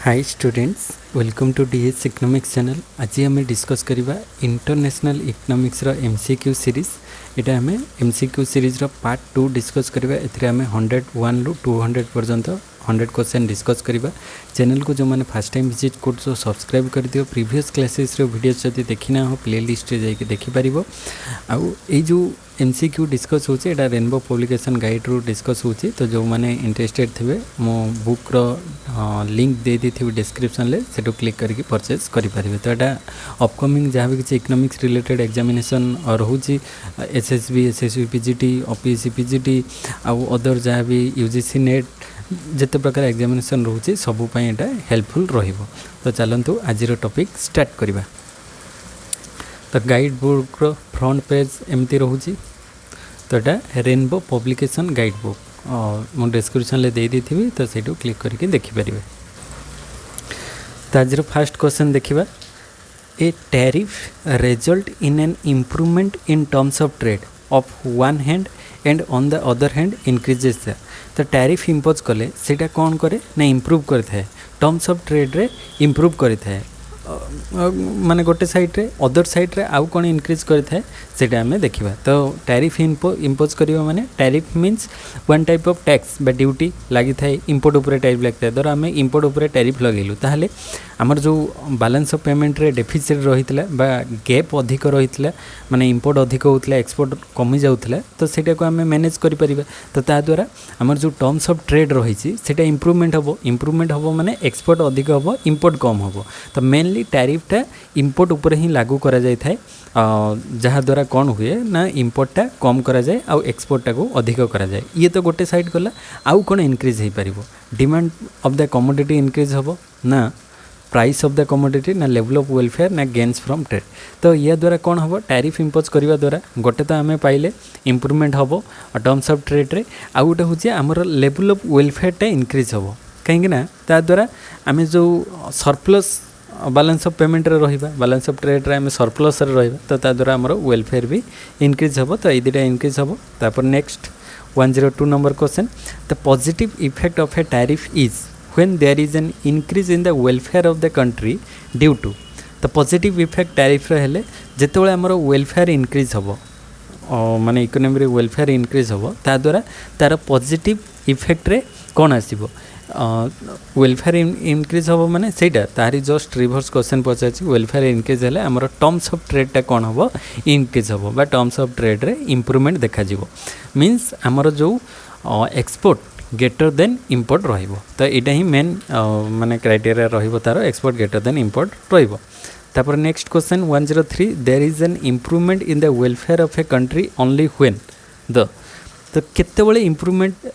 Hi students, welcome to DS economics channel. आज आम discuss करवा इंटरनेशनल इकोनॉमिक्स रो एमसीक्यू सीरीज। यहाँ आम एमसीक्यू सीरीज रो पार्ट 2 डिस्कस करवा। एथिरे आम 101 रु 200 पर्यंत 100 क्वेश्चन डिस्कस करवा। चैनल को जो मैंने फर्स्ट टाइम विजिट कर सब्सक्राइब कर दियो। प्रीवियस क्लासेस रो वीडियोस जदि देखिना हो प्लेलिस्ट रे जाके देखि परिबो। आउ ए जो एमसीक्यू डिस्कस होचे एटा रेनबो पब्लिकेशन गाइड रू डिस्कस होचे। तो जो मैंने इंटरेस्टेड थे मो बुक रो लिंक दे दी थी डिस्क्रिप्शन ले सेटू क्लिक करके परचेज करि परिबे। तो एटा अपकमिंग जहाँ भी किसी इकोनॉमिक्स रिलेटेड एग्जामिनेशन रोचे SSB SSB PGT OPSC PGT आउ अदर जहाँ भी यूजीसी नेट जिते प्रकार एग्जामिनेशन रोचे सबूपाई एटा हेल्पफुल रहिबो। तो चलतु आज टॉपिक स्टार्ट करवा। तो गाइड बुक रो फ्रंट पेज एमती रोचे। तो यहाँ रेनबो पब्लिकेशन गाइड बुक मो डिस्क्रिप्शन ले दे दी थी। तो से क्लिक करके देखिपारे। तो आज फर्स्ट क्वेश्चन देखा। A tariff result in an improvement in terms of trade of one hand and on the other hand increases the. तो टैरिफ इम्पोज कले सेटा कौन करे ना इम्प्रूव करता टर्म्स ऑफ ट्रेड रे इम्प्रूव करता माने गोटे साइड रे अदर साइड रे आउ कौन इनक्रीज करता है आम देखा। तो टैरिफ इम्पोज करवा माने tariff means one type of tax बा ड्यूटी लगी थाए इंपोर्ट उपरे टैरिफ लगी। धर आम इंपोर्ट उपरे टैरिफ लगेलु ताहले आमर जो बैलेंस ऑफ पेमेंट रे डेफिसिट रही बा गैप अधिक रही माने इंपोर्ट अधिक होता एक्सपोर्ट कमी जाऊला। तो सेटा को आम मैनेज करि परिबा। तो ता द्वारा आमर जो टर्म्स ऑफ ट्रेड रही सेटा इम्प्रूवमेंट हम माने एक्सपोर्ट अधिक हम इंपोर्ट कम हम। तो मेनली टैरिफटा इंपोर्ट उपर ही लागू करा जाय थाए जहाँ द्वारा कौन हुए ना इंपोर्टा कम करा जाए आउ एक्सपोर्टा को अधिक करा जाए। ये तो गोटे साइड गला। आउ कौन इनक्रीज हो पार demand of the commodity increase हम ना प्राइस ऑफ द कमोडिटी ना लेवल ऑफ वेलफेयर ना गेन्स फ्रॉम ट्रेड। तो या द्वारा कौन हम टैरिफ इम्पोज करने द्वारा गोटे तो आम पाइले इम्प्रूवमेंट हम टर्म्स ऑफ ट्रेड रे। आउ गोटे हूँ आमर लेवल ऑफ वेलफेयरटा इनक्रीज हम कहीं ता द्वारा आम जो सरप्लस बैलेंस ऑफ पेमेंट रे रहिबा बैलेंस ऑफ ट्रेड रे आम सरप्लस रे रहिबा। तो ता द्वारा आमर वेलफेयर भी इनक्रीज हम। तो ये दुटा इनक्रीज हम। तापर next 102 number question. The positive effect of a tariff is when there is an increase in the welfare of the country due to. तो पॉजिटिव इफेक्ट टैरिफ रे हेले जेतेबेले आमर वेलफेयर इनक्रीज हम माने इकोनॉमी रे वेलफेयर इनक्रीज हम ता द्वारा तार पॉजिटिव इफेक्ट रे कौन आसीबो वेलफेयर इनक्रीज हम माने सेटा तारी जस्ट रिवर्स क्वेश्चन पचार वेलफेयर इनक्रीज है आमर टर्म्स ऑफ ट्रेडटा कौन हम इनक्रीज हम बा टर्म्स ऑफ ट्रेड रे इम्प्रूवमेंट देखा मीन्स आमर जो एक्सपोर्ट ग्रेटर देन इंपोर्ट रहिबो। तो यहाँ ही मेन माने क्राइटेरिया रहिबो तार एक्सपोर्ट ग्रेटर देन इंपोर्ट रहिबो। तापर next question 103 there is an improvement in the welfare of a country only when the. तो केतेबेले improvement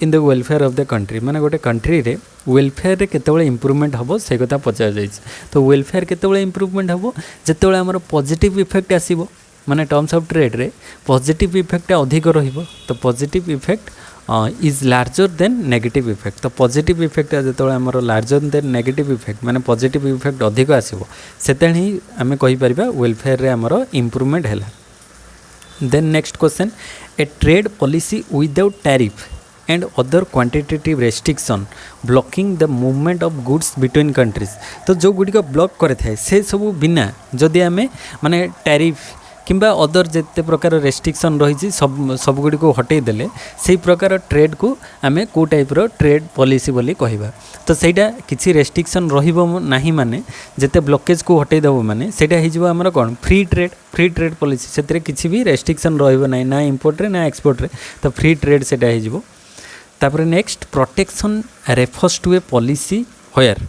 in the welfare of the country माने गोटे कंट्री रे वेलफेयर रे केतेबेले इम्प्रूवमेंट हम से कथा पचार जाइए। तो वेलफेयर केतेबेले इम्प्रूवमेंट हम जेतेबेले आमर पॉजिटिव इफेक्ट आसीबो माने टर्म्स ऑफ ट्रेड रे पॉजिटिव इफेक्ट अधिक रहिबो। तो positive effect is larger than negative effect. तो पॉजिटिव इफेक्ट जो आमर लार्जर देन नेगेटिव इफेक्ट माने पॉजिटिव इफेक्ट अधिक आसीबो सेते ही आमे कहि परिबा वेलफेयर रे आमर इम्प्रूवमेंट हैला। Then next question. A trade policy without tariff and other quantitative restriction blocking the movement of goods between countries. तो जो गुड़िक ब्लॉक करे थाए से सब बिना जदि आमे माने टैरिफ किंबा अदर जिते प्रकार रेस्ट्रिक्शन रही सब गुड़ी को हटई देले से प्रकार ट्रेड को आमे को टाइप रो ट्रेड पॉलिसी बोली कहबा। तो सेटा किसी रेस्ट्रिक्शन रहिबो नाही माने जिते ब्लॉकेज को हटई देबो माने सेटा हि जिवो हमर कोन फ्री ट्रेड पॉलिसी। सेतरे किसी भी रेस्ट्रिक्शन रहिबो नाही ना इंपोर्ट रे ना एक्सपोर्ट रे। तो फ्री ट्रेड सेटा हि जिवो। तापर next protection refers to a policy where.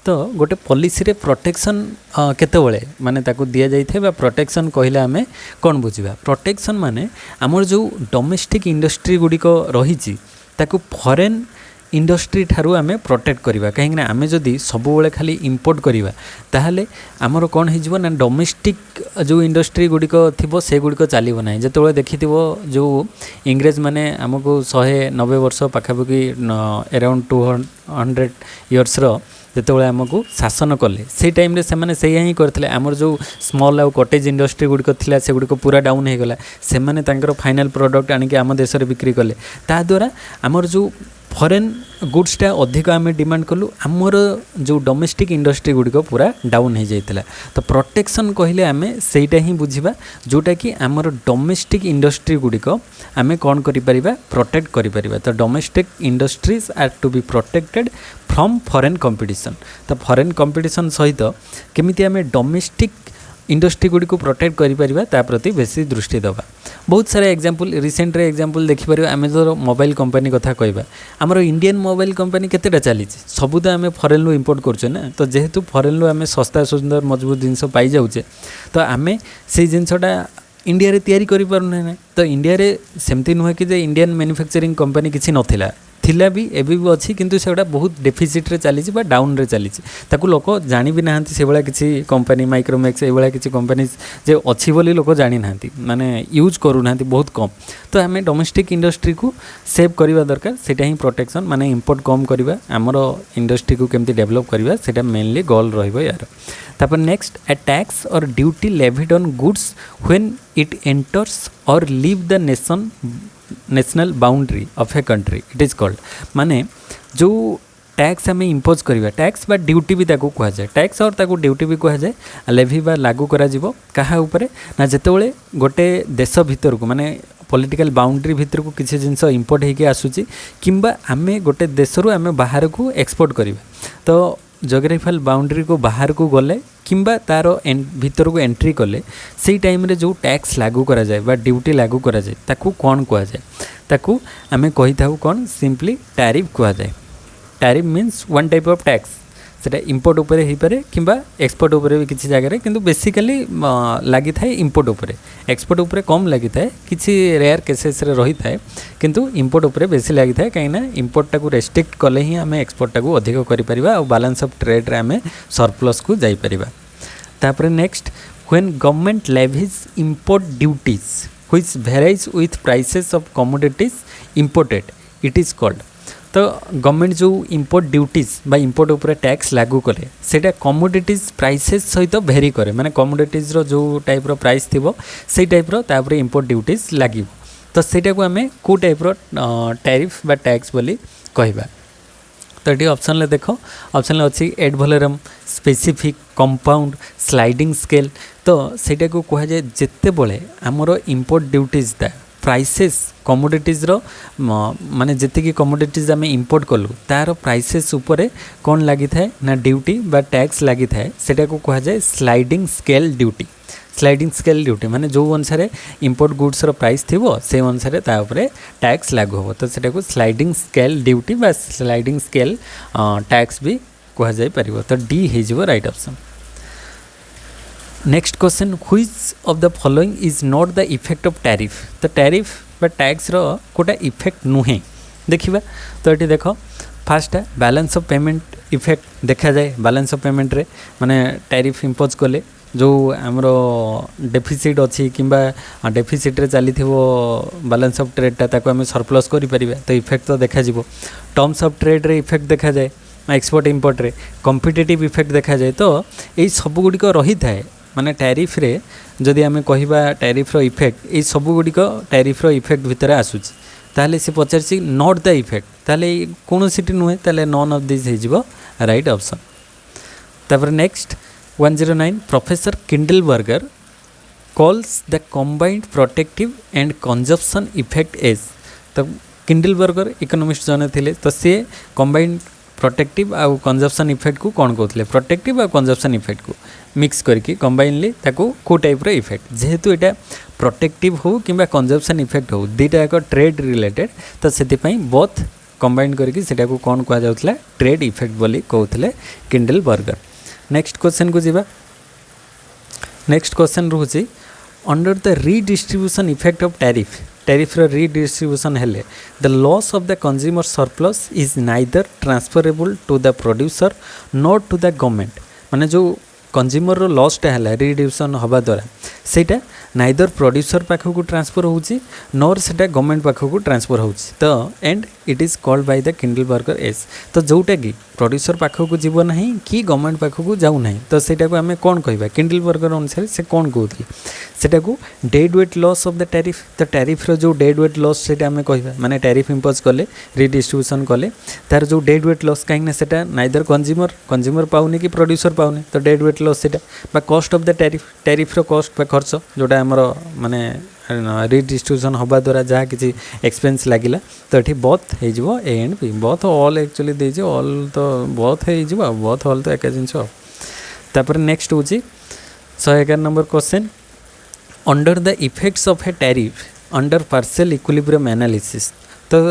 तो गोटे पॉलिसी रे प्रोटेक्शन केतेबेले माने ताको दिया जाई थे बा प्रोटेक्शन कहले आमे कोन बुझिबा। प्रोटेक्शन माने हमर जो डोमेस्टिक इंडस्ट्री गुडी को रही ताको फॉरेन इंडस्ट्री ठारू आमे प्रोटेक्ट करवा। कहीं आमे जदि सबुबले खाली इंपोर्ट करवा ताहले आमर कौन हो ना डोमेस्टिक जो इंडस्ट्री गुड़िक थी से गुड़िक चलो ना। जो देखि जो इंग्रेज माने आमको 190 वर्ष पाखापाखि अराउंड 200 इयर्स जितेबाला आमको शासन कले से टाइम रे से से ही करते आमर जो स्मॉल आउ कटेज इंडस्ट्री गुड़िक थी से गुड़िक पूरा डाउन हो गला। से फाइनल प्रोडक्ट आनिक आम देश में बिक्री कले ता द्वारा आमर जो फरेन गुड्सटा अधिक आम डिमांड कलु आमर जो डोमेस्टिक इंडस्ट्री गुड़िक पूरा डाउन हो जाता। तो प्रोटेक्शन कहले आम सेटा ही बुझा जोटा कि आमर डोमेस्टिक इंडस्ट्री गुड़िक आम कौन करिपरिबा प्रोटेक्ट करिपरिबा। तो domestic industries are to be protected from foreign competition. तो फॉरेन कंपटीशन सहित केमिति आम डोमेस्टिक इंडस्ट्री गुड़ी को प्रोटेक्ट करिपरिबा ता प्रति बेसी दृष्टि देवा। बहुत सारा एग्जांपल रिसेंट एग्जांपल देखिपर आम जो मोबाइल कंपनी कथा कहबा आमर इंडियन मोबाइल कंपनी केतेटा चली सबू तो आम फरेन इंपोर्ट करुचे ना। तो जेहेतु फरेन आम सस्ता सुंदर मजबूत जिनस पाई जाऊे तो आम से जिनसटा इंडिया रे तैयारी करि पारुना ना। तो इंडिया रे सेमती नुहे कि जे इंडियन मैन्युफैक्चरिंग कंपनी किसी नथिला थिला भी एबी भी अच्छी किंतु सेटा बहुत डेफिसिट रे चली बा डाउन रे चली ताकू लोक जानी भी नाहंती से भाया किसी कंपनी माइक्रोमैक्स ये किसी कंपनी जे अच्छी बोली लोक जानी नाहंती माने यूज करू नाहंती बहुत कम। तो आम डोमेस्टिक इंडस्ट्री को सेव करवा दरकार सेटा ही प्रोटेक्शन माने इंपोर्ट कम करवा आमर इंडस्ट्री को केमती डेवलप करवा सेटा मेनली गोल रहिबो यार। तापर next a tax or duty levied on goods when it enters or leave the national boundary of a country it is called माने जो टैक्स आम इम्पोज करवा टैक्स बा ड्यूटी भी ताको कह जाए टैक्स और ताको ड्यूटी भी कह जाए लेवी बा लागू करा जिवो कहा उपरे ना जेतेबेले गोटे देश भितर को माने पॉलिटिकल बाउंड्री भितर को किसी जिनस इंपोर्ट होके आसुची किंबा आमे गोटे देशरू आमे बाहर को एक्सपोर्ट करवा। तो जोग्राफिकल बाउंड्री को बाहर को गले किंबा तार भितर को एंट्री कले से टाइम रे जो टैक्स लागू करा जाए बा ड्यूटी लागू करा जाए ताकू कौन कह जाए ताकू आमे कहि थाउ कौन सिंपली टैरिफ कह जाए। Tariff means one type of tax सेटा इंपोर्ट उपरे ही पारे किंबा एक्सपोर्ट उपरे भी किसी जगह किंतु बेसिकली लगी थाए इंपोर्ट उपरे एक्सपोर्ट उपरे कम लगी थाए किसी रेयर केसेस रे रही थाए किंतु इंपोर्ट उपरे बेसी लगी थाए कहीं इंपोर्ट टाको रेस्ट्रिक्ट कले ही आम एक्सपोर्ट टाको अधिक करि परिबा और बैलेंस ऑफ ट्रेड रे आम सरप्लस को जाई परिबा। तापर next when government levies import duties which varies with prices of commodities imported it is called. तो गवर्नमेंट जो इंपोर्ट ड्यूटीज बा इंपोर्ट उपरे टैक्स लागू करे सेटा कमोडिटीज प्राइसेस सहित भेरी करे माने कमोडिटीज रो जो टाइप रो प्राइस थिबो से टाइप रो तापर इंपोर्ट ड्यूटीज लागिबो। तो सेटा को आमे को टाइप रो टैरिफ बा टैक्स बोली कहबा। तो ये ऑप्शन ले देखो ऑप्शन ले अच्छी ad volume specific compound sliding scale. तो सेटा को कह जाए जिते बड़े आमर इंपोर्ट ड्यूटीज दा प्राइसेस कमोडिटीज रो माने जितकी कमोडिटीज आम इंपोर्ट कलु तार प्राइसेस उपरे कौन लगी थाए ना ड्यूटी बा टैक्स लगी थाए सेटा को कह जाए sliding scale duty. Sliding scale duty माने जो अनुसार इंपोर्ट गुड्स रो प्राइस थिबो से अनुसार ता उपरे टैक्स लागू हो। तो सेटा को स्लाइडिंग स्केल ड्यूटी बा स्लाइडिंग स्केल टैक्स भी कह जाय परिबो। तो डी हे जिवो right option. Next question which of the following is not the effect of tariff. तो टैरिफ बा टैक्स रो कोटा इफेक्ट नुहे देखिबा। तो ये देख फास्ट है बैलेंस ऑफ पेमेंट इफेक्ट देखा जाए बैलेंस ऑफ पेमेंट रे माने टैरिफ इम्पोज कले जो आमर डेफिसिट अच्छी किंबा डेफिसिट रे चली बैलेंस ऑफ ट्रेड टा ताको आम सरप्लस करि परिबा। तो इफेक्ट तो देखा जिवो टर्म्स ऑफ ट्रेड रे इफेक्ट देखा जाए एक्सपोर्ट इंपोर्ट रे कॉम्पिटिटिव इफेक्ट देखा जाए। तो यही सब गुड़िक रही थाए माने टैरिफ रे जदि आम कहबा टैरिफ रो इफेक्ट ये सब गुड़िक टैरिफ रो इफेक्ट भितर आसुची ताले से पचारसी नॉट द इफेक्ट ताले कौन सीटी नुहे ताले नॉन ऑफ दिस हो राइट ऑप्शन। तापर next 109 professor Kindleberger calls the combined protective and consumption effect as. तो किंडलबर्गर इकोनॉमिस्ट जने थिले तो सी कंबाइंड प्रोटेक्टिव आउ कंजप्शन इफेक्ट को कौन कहते प्रोटेक्टिव आ कंजप्शन इफेक्ट को मिक्स करके कंबाइनली ताको को टाइप रो इफेक्ट जेहेतु एटा प्रोटेक्टिव हो किंबा कंजप्शन इफेक्ट हो दीटा एक ट्रेड रिलेटेड तो से बोथ कंबाइन करके सेटा को कौन कह जाउतला ट्रेड इफेक्ट बोली कहते किंडलबर्गर। नेक्स्ट क्वेश्चन को जीवा। नेक्स्ट क्वेश्चन रोचे under the redistribution effect of tariff tariff रो रीडिस्ट्रीब्यूशन हेले the loss of the consumer surplus is neither transferable to the producer not to the government माने जो कंज्यूमर रो लॉसटा है रिडिस्ट्रीब्यूशन हवा द्वारा सेटा नाइदर प्रोड्यूसर पाखक ट्रांसफर होची नॉर सेटा गवर्नमेंट पाखक ट्रांसफर होची तो and it is called by the Kindleberger as तो जोटा कि प्रोड्यूसर पाखक जीव ना कि गवर्नमेंट पाखक जाऊ ना तो सेटा को आम कौन कहवा किंडलबर्गर अनुसार से कौन कहते सेटा को dead weight loss of the tariff तो टैरिफ रो जो डेड वेट लॉस सेटा आम कहवा माने टैरिफ इंपोज कले रिडिस्ट्रीब्यूशन कले तार जो डेड वेट लॉस कहीं सेटा नाइदर कंज्यूमर पाउने कि प्रोड्यूसर पाउने तो डेड वेट लॉस सेटा बा कॉस्ट ऑफ द टैरिफ रो कॉस्ट बा खर्च जोटा आमर माने रिडिस्ट्रीब्यूशन हवा द्वारा जहाँ किसी एक्सपेंस लगिला तो ये बोथ हो A and B both all actually they all तो बोथ हो बोथ ऑल तो एक जिनस तापर नेक्स्ट हूँ 111 number question under the effects of a tariff under partial equilibrium analysis तो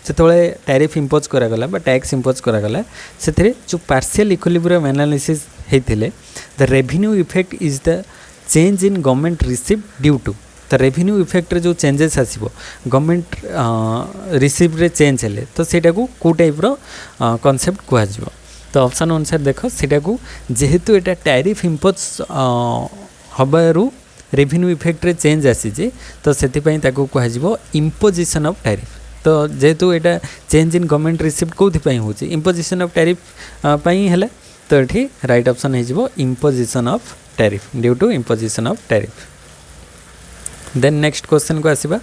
जिते टैरिफ इंपोज करागला टैक्स इंपोज करागला से जो पार्शियल इक्विलिब्रियम एनालिसिस होते the revenue effect is the change in government receive due to तो revenue effect रे जो चेंजेस आसीबो गवर्नमेंट रिसीव रे चेंज हेले तो सेटा को टाइप रो कांसेप्ट कुआ जिवो तो ऑप्शन अनुसार देखो सेटा को जेहेतु एटा टैरिफ इंपोज हबारू रेवेन्यू इफेक्ट रे चेंज आसी तो सेति पई ताको कुआ जिवो इंपोजिशन ऑफ टैरिफ तो जेहेतु एटा चेंज इन गवर्नमेंट रिसीव कोथि पई होची इंपोजिशन ऑफ टैरिफ पई हेले तो एठी राइट ऑप्शन हे जिवो imposition of tariff due to imposition of tariff then next question को आसीबा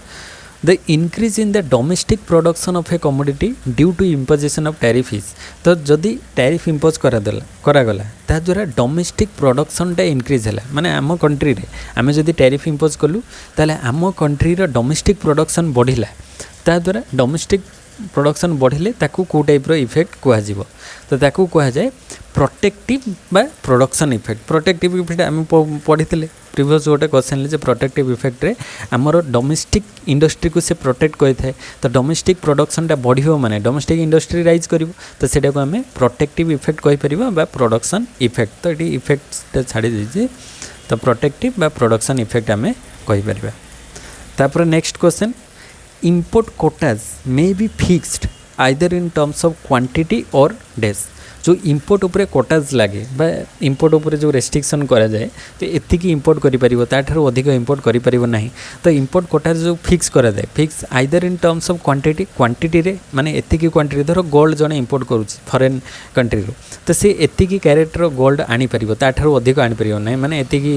the increase in the domestic production of a commodity due to imposition of tariff is तो जदि टैरिफ इंपोज करागला ता द्वारा डोमेस्टिक प्रोडक्शनटा इंक्रीज है माने आम कंट्री रे आम जदि टैरिफ इंपोज कलु ताले आम कंट्री रो डोमेस्टिक प्रोडक्शन बढ़िला ता द्वारा डोमेस्टिक प्रोडक्शन बढ़िले ताकू को टाइप रो इफेक्ट कुआ जिवो तो ताकू कुआ जाए प्रोटेक्टिव बा प्रोडक्शन इफेक्ट प्रोटेक्टिव इफेक्ट आम पढ़ी प्रिवियस गोटे क्वेश्चन जे प्रोटेक्टिव इफेक्ट रे आमर डोमेस्टिक इंडस्ट्री को से प्रोटेक्ट करें तो डोमेस्टिक प्रोडक्शनटा बढ़ियो माने डोमेस्टिक इंडस्ट्री राइज कर तो सेटा को आम प्रोटेक्टिव इफेक्ट कहीपर प्रोडक्शन इफेक्ट तो ये इफेक्ट छाड़ी दीजिए तो प्रोटेक्टिव बा प्रोडक्शन इफेक्ट आम कहीपर तापर next question import Kota's may be fixed either in terms of quantity और डेज जो इंपोर्ट उपरे कोटाज लगे बा इंपोर्ट उपरे जो रेस्ट्रिक्शन करा जाए तो एतिकी इंपोर्ट करि परिबो ताठारो अधिक इंपोर्ट करि परिबो नाही तो इंपोर्ट कोटाज जो फिक्स करा जाए fix either in terms of quantity रे माने एतिकी क्वांटिटी धरो गोल्ड जने इंपोर्ट करूची फॉरेन कंट्री रो तो से एतिकी कैरेट रो गोल्ड आनी परिबो ताठारो अधिक आनी परिबो नाही माने एतिकी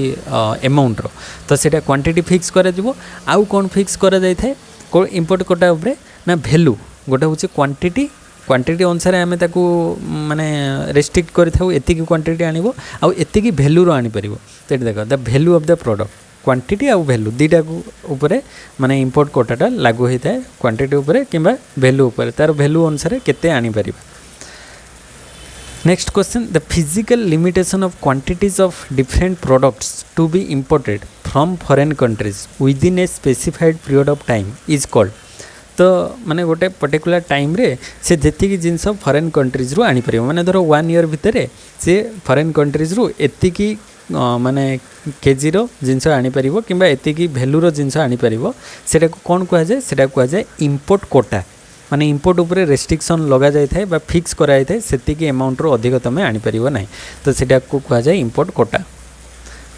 अमाउंट रो तो सेटा क्वांटिटी फिक्स करा जिवो आउ कोन फिक्स करा जाय थाए को इंपोर्ट कोटा उपरे ना वैल्यू गोटा होची क्वांटिटी अनुसार आम ताकू माने रेस्ट्रिक्ट करें एतिकी क्वांटिटी आनिबो आउ एतिकी वैल्यू रो आनी परिबो तो ये देख the value of the product quantity आउ वैल्यू दीटा उपरे माने इंपोर्ट कोटाटा लागू होता है क्वांटिटी उपरे किंबा वैल्यू उपरे तार वैल्यू अनुसार केते आनी परिबो next question the physical limitation of quantities of different products to be imported from foreign countries within a specified period of time is called तो माने गोटे पर्टिकुलर टाइम रे से जेतिकी जिनस फॉरेन कंट्रीज रू आनी परिबो माने धरो 1 ईयर भितर से फॉरेन कंट्रीज रू एतिकी माने केजी रो जिनस आनी परिबो किंबा एतिकी वैल्यू रो जिनस आनी परिबो सेटा को कोन कुआ जाय सेटा कुआ जाय इंपोर्ट कोटा माने इंपोर्ट उपरे रेस्ट्रिक्शन लगा जाय थाए बा फिक्स करा जाय थाए सेतिकी अमाउंट रो अधिक तमे आनी परिबो नाही तो सेटा को कुआ जाय import quota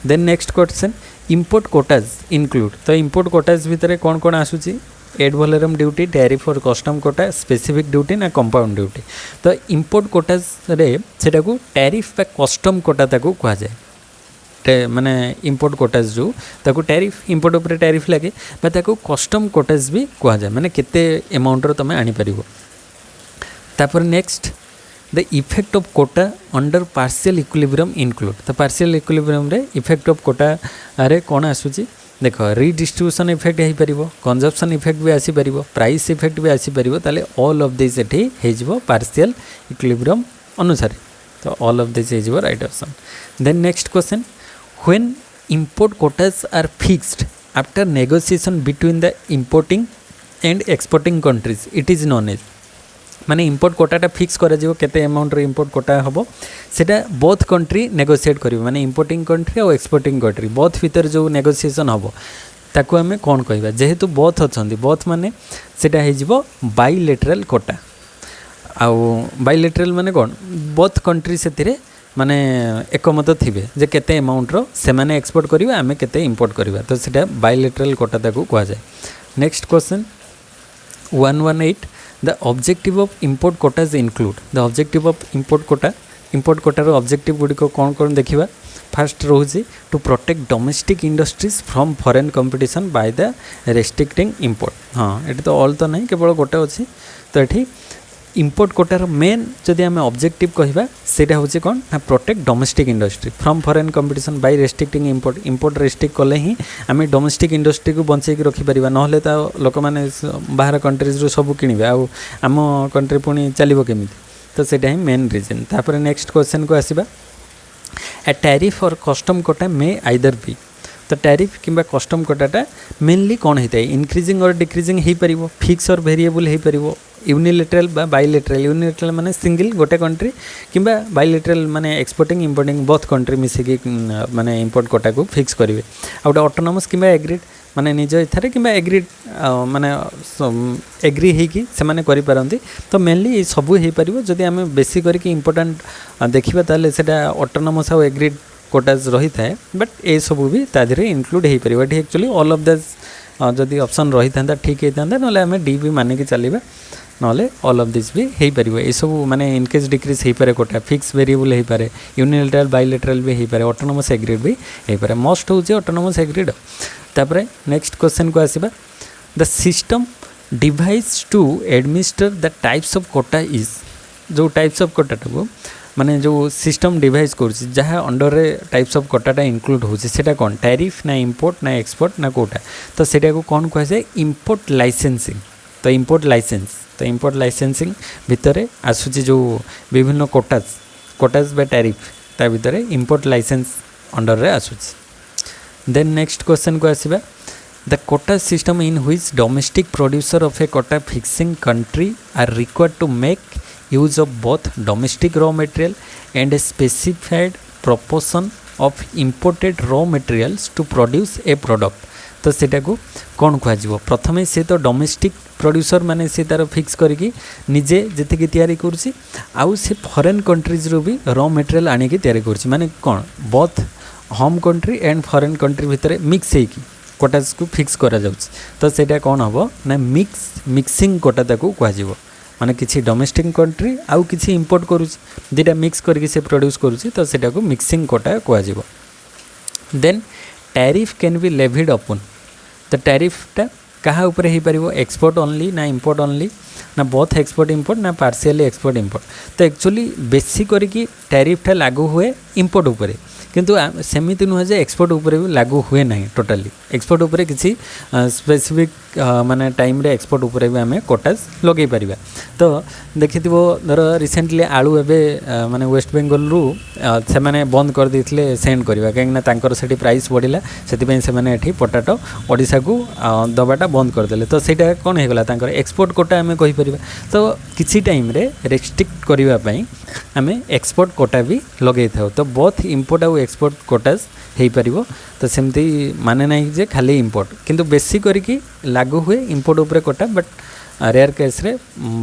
then next question import quotas include तो इंपोर्ट कोटाज भितर कोन कोन आसुची एड वैलोरम ड्यूटी टैरिफ और कस्टम कोटा स्पेसिफिक ड्यूटी ना कंपाउंड ड्यूटी तो इंपोर्ट कोटाज रे सेटा को टैरिफ बा कस्टम कोटा ताको कहा जाए माने इंपोर्ट कोटाज जो ताको टैरिफ इंपोर्ट ऊपर टैरिफ लगे बा ताको कस्टम कोटाज भी कहा जाए माने केते अमाउंट रो तमे आनी परिबो तापर next the effect of quota under partial equilibrium include तो पार्शियल इक्विलिब्रियम रे इफेक्ट ऑफ कोटा रे कोन आसुची देख रिडिस्ट्रीब्यूशन इफेक्ट हो पार कंजप्शन इफेक्ट भी आसीपर प्राइस इफेक्ट भी आसीपर ताले ऑल ऑफ दिस एठी हो पार्शियल इक्विलिब्रियम अनुसार तो ऑल ऑफ दिस हो right option then next question when import quotas are fixed after negotiation between the importing and exporting countries it is known as माने import कोटाटा fix करा जिवो केते अमाउंट रे इंपोर्ट कोटा हबो सेटा बोथ कंट्री नेगोशिएट करिवो माने इंपोर्टिंग कंट्री और एक्सपोर्टिंग कंट्री बोथ भीतर जो नेगोशिएशन हबो ताकू आमे कोन कहबा जेहेतु बोथ अछंदी बोथ माने सेटा हे जिवो बायलैटरल कोटा आउ बायलैटरल माने कोन बोथ कंट्री सेतिरे माने एकमत थिबे जे केते अमाउंट रो से माने एक्सपोर्ट करिवे आमे केते इंपोर्ट करिवा तो सेटा बायलैटरल कोटा ताकू कहा जाय। Next question 118 the objective of import quotas include the objective of import कोटार ऑब्जेक्टिव गुडी को कौन कौन देखिबा। फास्ट रोचे to protect domestic industries from foreign competition by the restricting import. हाँ ये तो ऑल तो नहीं केवल गोटे अच्छी तो ये इंपोर्ट कोटार मेन जदि आम ऑब्जेक्टिव कहवा सेटा होचे कौन ना protect domestic industry from foreign competition by restricting import restrict कले ही आम डोमेस्टिक इंडस्ट्री को बंचेक रखिपर ना तो लोक मैंने बाहर कंट्रीज सब किणवे आम कंट्री पुणी चलो केमी तो सेटा ही मेन रिजन। तापर नेक्स्ट क्वेश्चन को आसवा ए टैरिफ और कस्टम कोटा मे आइदर बी तो टैरिफ किंबा कस्टम कोटाटा मेनली कौन होता है इंक्रीजिंग और डिक्रीजिंग हो पार फिक्स और वेरिएबल हो पार यूनिलेटराल बा बायलैटरल यूनिलेटराल माने सिंगल गोटे कंट्री किंबा बायलैटरल माने एक्सपोर्टिंग इंपोर्टिंग बोथ कंट्री मिसिकी माने इंपोर्ट कोटा को फिक्स करेंगे आ गए ऑटोनोमस किंबा एग्रीड माने निज इथारे किंबा एग्रीड माने एग्री होगी से माने करि पारंती तो मेनली ये सब हो पार जदि आम बेसी करके इम्पोर्टाट देखा ताले सेटा ऑटोनोमस और एग्रीड कोटाज रही थाए बट ये सब भी ताधे इनक्लूड हो पार ये एक्चुअली ऑल ऑफ द जदि ऑप्शन रही था ठीक होता ना आम डी भी मानिक चलवा ना ऑल ऑफ दिस भी हो पार ये सब माने इनकेस डिक्रीज हो पारे कोटा फिक्स वेरिएबल हो पारे यूनिलेटराल बायलैटरल भी हो पारे ऑटोनोमस एग्रीड भी हो पारे मोस्ट हूँ ऑटोनोमस एग्रीड। तापर नेक्स्ट क्वेश्चन को आसवा the system devise to administer the types of quota is जो टाइप्स ऑफ कोटाटा को माने जो सिस्टम डिवाइस कर जहाँ अंडर रे टाइप्स ऑफ कोटाटा इंक्लूड होटा कौन टैरिफ ना इंपोर्ट ना एक्सपोर्ट ना कोटा तो सेटा को कौन कह जाए इंपोर्ट लाइसेंसिंग तो इंपोर्ट लाइसेंसिंग भितर आसूची जो विभिन्न कोटाज बा टैरिफ ता भितर इंपोर्ट लाइसेंस अंडर रे आसूची। देन नेक्स्ट क्वेश्चन को आसवा the quota system in which domestic producer of a quota fixing country are required to make use of both domestic raw material and a specified proportion of imported raw materials to produce a product तो सेटा को कौन कह प्रथम से तो domestic producer माने से तार फिक्स करके निजे जी तैयारी करुँची आउ से फॉरेन कंट्रीज रो भी रॉ मटेरियल आनिकी तैयारी करुँची माने कौन both home country and foreign country भितर मिक्स होगी कोटाज को फिक्स करा जाउछि तो सेटा कौन हम ना मिक्सिंग कोटा ताकू कह माने किसी डोमेस्टिक कंट्री आउ किसी इंपोर्ट करुँची दुटा मिक्स करके से प्रोड्यूस करुँची तो सेटा को मिक्सिंग कोटा कह। Then tariff can be levied upon तो टैरिफटा कहाँ उपरे हो पार एक्सपोर्ट ओनली ना इंपोर्ट ओनली ना बोथ एक्सपोर्ट इंपोर्ट ना पार्शियली एक्सपोर्ट इंपोर्ट तो एक्चुअली बेसी करके टैरिफटा लागू हुए इंपोर्ट उपरे किंतु सेमिति नुहे जे एक्सपोर्ट उपरे भी लागू हुए ना टोटाली एक्सपोर्ट उपरे किसी स्पेसिफिक माने टाइम रे एक्सपोर्ट उपरे भी आम कोटाज लगे पारिबा तो देखि धर रिसेंटली आलू एवं माने वेस्ट बेंगल रु से माने बंद कर देथिले सेंड करबा कहीं तांकर सेठी प्राइस बढ़िला सेति से माने एठी पोटाटो ओडिशा को दबाटा बंद कर देले तो सेटा कोन हे गला तांकर एक्सपोर्ट कोटा आम कहि परिबा तो किसी टाइम रे रेस्ट्रिक्ट करबा पई आम एक्सपोर्ट कोटा भी लगे था तो बोथ इंपोर्ट और एक्सपोर्ट कोटाज हो पार तो सेमती माने नहीं जे खाली इंपोर्ट किंतु बेसी करके लागू हुए इंपोर्ट उपरे कोटा बट रेयर केस रे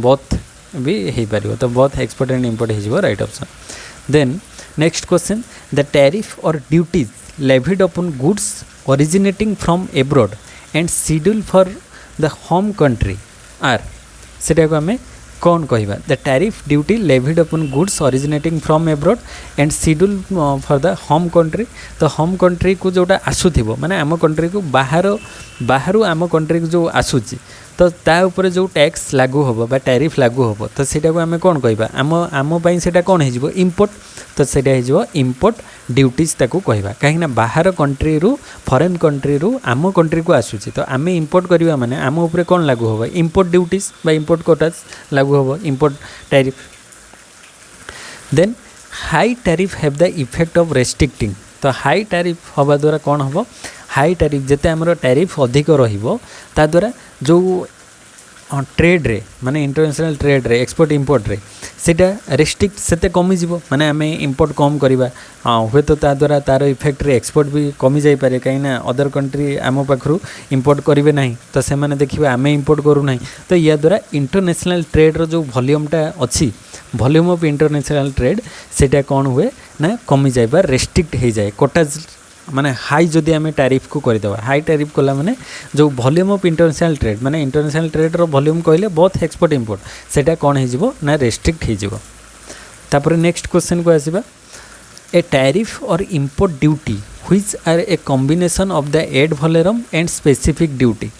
बोथ भी हो पार तो बोथ एक्सपोर्ट एंड इंपोर्ट हो right option. Then next question the tariff or duties levied upon goods originating from abroad and schedule for the home country are सेटा को आम कौन कहवा the tariff duty levied upon goods originating from abroad and schedule for the home country तो home country को जोटा आसुथिबो माने आम कंट्री को बाहर आम कंट्री को जो आसूची तो ता ऊपर जो टैक्स लागू होबो बा टैरिफ लागू होबो तो सेटा को आम कौन कहवा आम पई सेटा कौन हो इंपोर्ट तो सेटा हो इंपोर्ट ड्यूटीज ताकू कहवा कहीं बाहर कंट्री रु फॉरेन कंट्री रु आम कंट्री को आसूची तो आम इंपोर्ट करवा माने आम ऊपर कौन लागू होबो इंपोर्ट ड्यूटीज बा इंपोर्ट कोटाज लागू होबो import tariff. Then high tariff have the effect of restricting तो हाई टैरिफ हवा द्वारा कौन हम हाई टैरिफ जिते आमर टैरिफ अधिक रहिबो ता द्वारा जो ट्रेड रे माने इंटरनेशनल ट्रेड रे एक्सपोर्ट इंपोर्ट रे सेटा रेस्ट्रिक्ट सेते कमी जीवो माने आमे इंपोर्ट कम करवा हुए तो ता द्वारा तार इफेक्ट रे एक्सपोर्ट भी कमी जाई पारे कहीं ना अदर कंट्री आम पाखु इंपोर्ट करेंगे ना तो से मैंने देखिए आमे इंपोर्ट करू ना तो या द्वारा इंटरनेशनल ट्रेड रो जो वॉल्यूमटा अच्छी वॉल्यूम ऑफ इंटरनेशनल ट्रेड सेटा कौन हुए ना कमी जाए रेस्ट्रिक्ट हो जाए कोटाज माने हाई जदि आम टैरिफ को करदे हाई टैरिफ कला माने जो वॉल्यूम ऑफ इंटरनेशनल ट्रेड माने इंटरनेशनल ट्रेड रो वॉल्यूम कहले बहुत एक्सपोर्ट इंपोर्ट सेटा कौन हो ना रेस्ट्रिक्ट हो तापर नेक्स्ट क्वेश्चन को आसीबा a tariff or import duty which are a combination of the ad volume and specific duty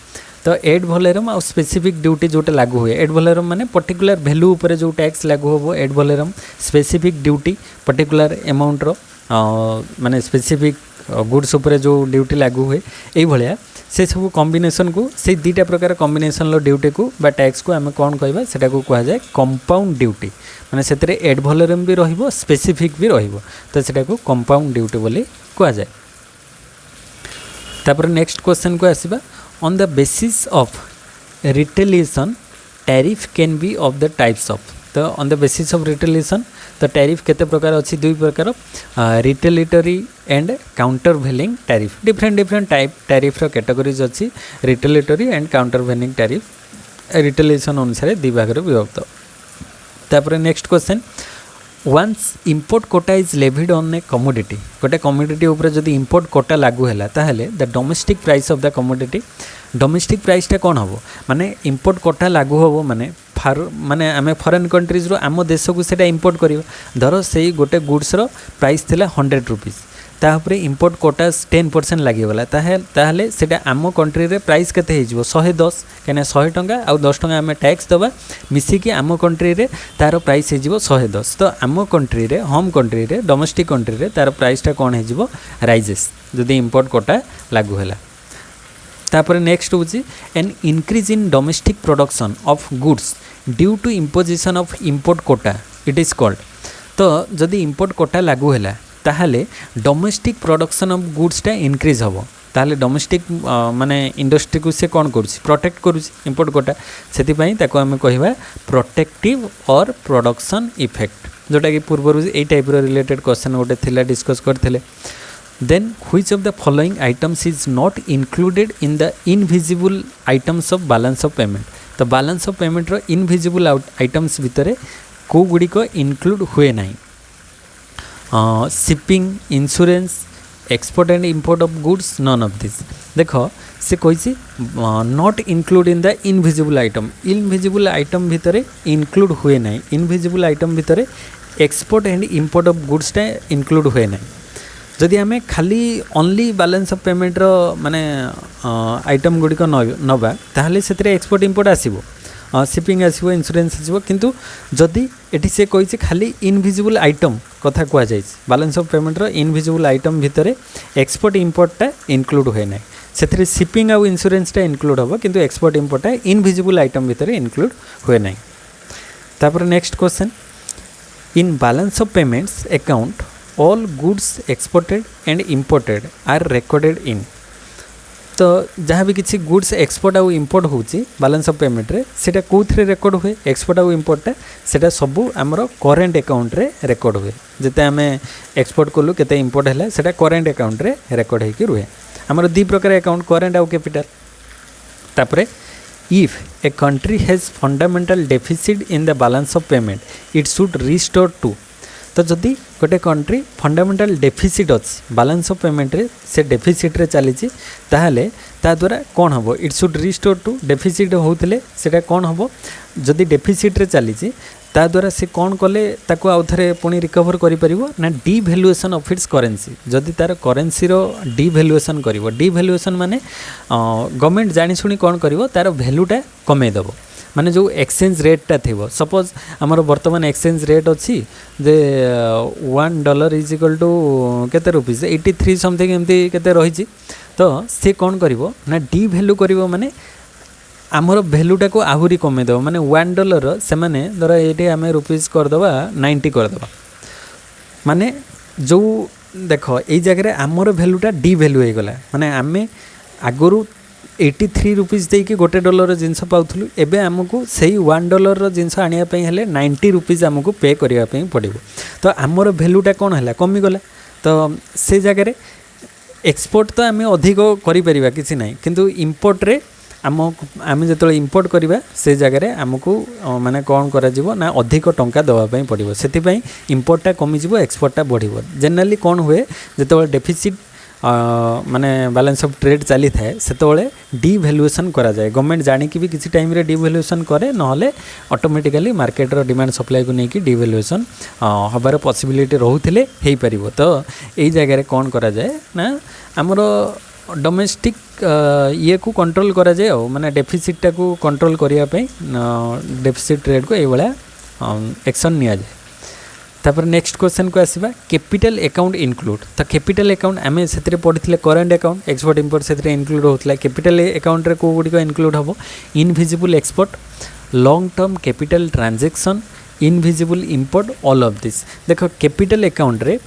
तो ad volume or specific duty जोटा लागू हुए एड वॉल्यूम माने पर्टिकुलर वैल्यू ऊपर जो टैक्स लागू हो ad volume specific duty particular amount रो माने स्पेसिफिक गुड्स उपर जो ड्यूटी लागू हुए यही भाया से सब कॉम्बिनेशन को से दुईटा प्रकार कॉम्बिनेशन लो ड्यूटी को बा टैक्स को आम कौन कहवा सेटा को कहा जाए कंपाउंड ड्यूटी माने से एड वॉल्यूम भी रहिबो स्पेसिफिक भी रहिबो तो सेटा को कंपाउंड ड्यूटी बोली कहा जाए तापर नेक्स्ट क्वेश्चन को आसीबा on the basis of retaliation tariff can be of the types of तो on the basis of retaliation तो टैरिफ केते प्रकार अच्छी दुई प्रकार retaliatory and countervailing tariff different type tariff रो कैटेगरीज अच्छी retaliatory and countervailing tariff retaliation अनुसार दुई भाग विभक्त तापर next question once import quota is levied on a commodity गोटे कमोडिटी उपर जदि इंपोर्ट कोटा लागू है ताहले the domestic price of the commodity domestic प्राइसटा कौन हम माने इंपोर्ट कोटा लागू हम माने माने आम फरेन कंट्रीज रो आम देश को सेटा इंपोर्ट करियो धर से गोटे गुड्स रो प्राइस थिला 100 रुपीज तापर इंपोर्ट कोटा 10% लगिगला ताहले सेटा आम कंट्री रे प्राइस केते हो 110 कहीं 100 टंका आउ 10 टंका आम टैक्स दबा मिसिकी आम कंट्री रे तार प्राइस हो 110 तो आम कंट्री रे होम कंट्री रे डोमेस्टिक कंट्री रे तार प्राइसटा कौन हो राइजेस जदि इंपोर्ट कोटा लागू है तापर नेक्स्ट होची an increase in domestic production of goods due to imposition of import quota it is called तो जदि इंपोर्ट कोटा लागू है ताहले डोमेस्टिक प्रोडक्शन ऑफ गुड्सटा इंक्रीज हम ताहले डोमेस्टिक माने इंडस्ट्री को से कौन करुछि प्रोटेक्ट करुछि इंपोर्ट कोटा से ताको आम कहवा प्रोटेक्टिव और प्रोडक्शन इफेक्ट जोटा कि पूर्व यही टाइप रिलेटेड क्वेश्चन गोटे थिला डिस्कस करथिले then which of the following items is not included in the invisible items of balance of payment तो balance of payment row invisible items भितर को गुड़ी को include हुए नहीं shipping insurance export and import of goods none of this देखो से कही not include in the invisible item भितर include हुए नहीं invisible item भितर export and import of goods टा include हुए नहीं जदि आम खाली ओनली बैलेंस ऑफ पेमेंट रो माने आइटम गुड़िक नवा ताहले से एक्सपोर्ट इंपोर्ट आसो शिपिंग आसो इंश्योरेंस आसो किंतु जदि एटी से कही खाली इनविजिबल आइटम कथा कह जाए बैलेंस ऑफ पेमेंट रो इनविजिबल आइटम भितर एक्सपोर्ट इंपोर्टा इनक्लूड हुए ना से शिपिंग आउ इंश्योरेंसटा इनक्लूड हम किंतु एक्सपोर्ट इंपोर्टा इनविजिबल आइटम भितर इनक्लूड हुए ना तापर next question in balance of payments account all goods exported and imported are recorded in तो जहाँ भी किसी गुड्स एक्सपोर्ट आउ इंपोर्ट होची बैलेंस ऑफ पेमेंट रे सेटा कोथरे रेकॉर्ड हुए एक्सपोर्ट आउ इंपोर्टा सेटा सबू आमर करेंट अकाउंट रे रेकॉर्ड हुए जते आमे एक्सपोर्ट कलु केते इंपोर्ट हैला सेटा करेंट अकाउंट रे रेकॉर्ड हेकि रुहे आमर दी प्रकार अकाउंट करेंट आउ कैपिटल तापरे if a country has fundamental deficit in the balance of payment it should restore to तो जदि गोटे कंट्री फंडामेंटल डेफिसिट अच्छी बैलेंस ऑफ पेमेंट रे से डेफिसिट रे चली ताहले ता द्वारा कौन हम it should restore to deficit होते सेटा कौन हम जदि डेफिसिट रे चली ता द्वारा से कौन कले ताको आउ थरे पुणी रिकवर करि परिबो ना डिभैल्यूएशन ऑफ इट्स करेंसी जदि तार करेंसी रो डिभैल्यूएशन करिवो डिभैल्यूएशन माने गवर्नमेंट जानि सुनी कौन करिवो तार वैल्यूटा कमे देबो माने जो एक्सचेंज रेटा थी सपोज आमर बर्तमान एक्सचेंज रेट अच्छी जे $1 इज इक्वल टू केते रुपीज 83 समथिंग एमती केते रही तो सी कौन करिवो ना डी वैल्यू करिवो माने आमर वैल्यूटा को आहुरी कमे देबो माने $1 से माने धर ये आम रुपीज करदबा 90 करदबा माने जो देख ये जगह आमर वैल्यूटा डी वैल्यू हो गला माने आमे आगुरु 83 रुपीज़ देकी गोटे डॉलर जिनस पाउथलु एबे आमको सही $1 जिनस आनिया पई हेले 90 रुपीज़ आमको पे करिया पई पड़िबो। तो आमर भैल्यूटा कौन है कमी गला। तो से जगह एक्सपोर्ट तो आम अधिक करें किसी ना किंतु इंपोर्ट रे आम जो इंपोर्ट करवा से जगह आमको माने कौन करा ना अधिक टंका दवापाई पड़ो से इंपोर्टा कमिज एक्सपोर्टा बढ़ो। जेनराली कौन हुए जो डेफिसिट माने बैलेंस ऑफ ट्रेड चली थाए से डिवैल्यूएशन करा जाए। गवर्नमेंट जानिकी भी किसी टाइम रे डिवैल्यूएशन करे नहले ऑटोमेटिकली मार्केट रो डिमांड सप्लाई को लेकिन डिवैल्यूएशन हबार पॉसिबिलिटी रोहुथिले हेई परिबो। तो एई जगह कौन करा जाए ना हमरो डोमेस्टिक ये को कंट्रोल करा जाए माने डेफिसिटा को कंट्रोल करिया पे डेफिसिट ट्रेड को ये एक्शन निया जाए। तापर नेक्स्ट क्वेश्चन को आसवा कैपिटल अकाउंट इनक्लूड। तो कैपिटल अकाउंट आम से पढ़ी करेन्ट अकाउंट एक्सपोर्ट इंपोर्ट से इनक्लूड होता है। कैपिटल अकाउंट रे को गुड़िक इनक्लूड हम invisible export long term capital transaction invisible import all of this. देख कैपिटल अकाउंट रे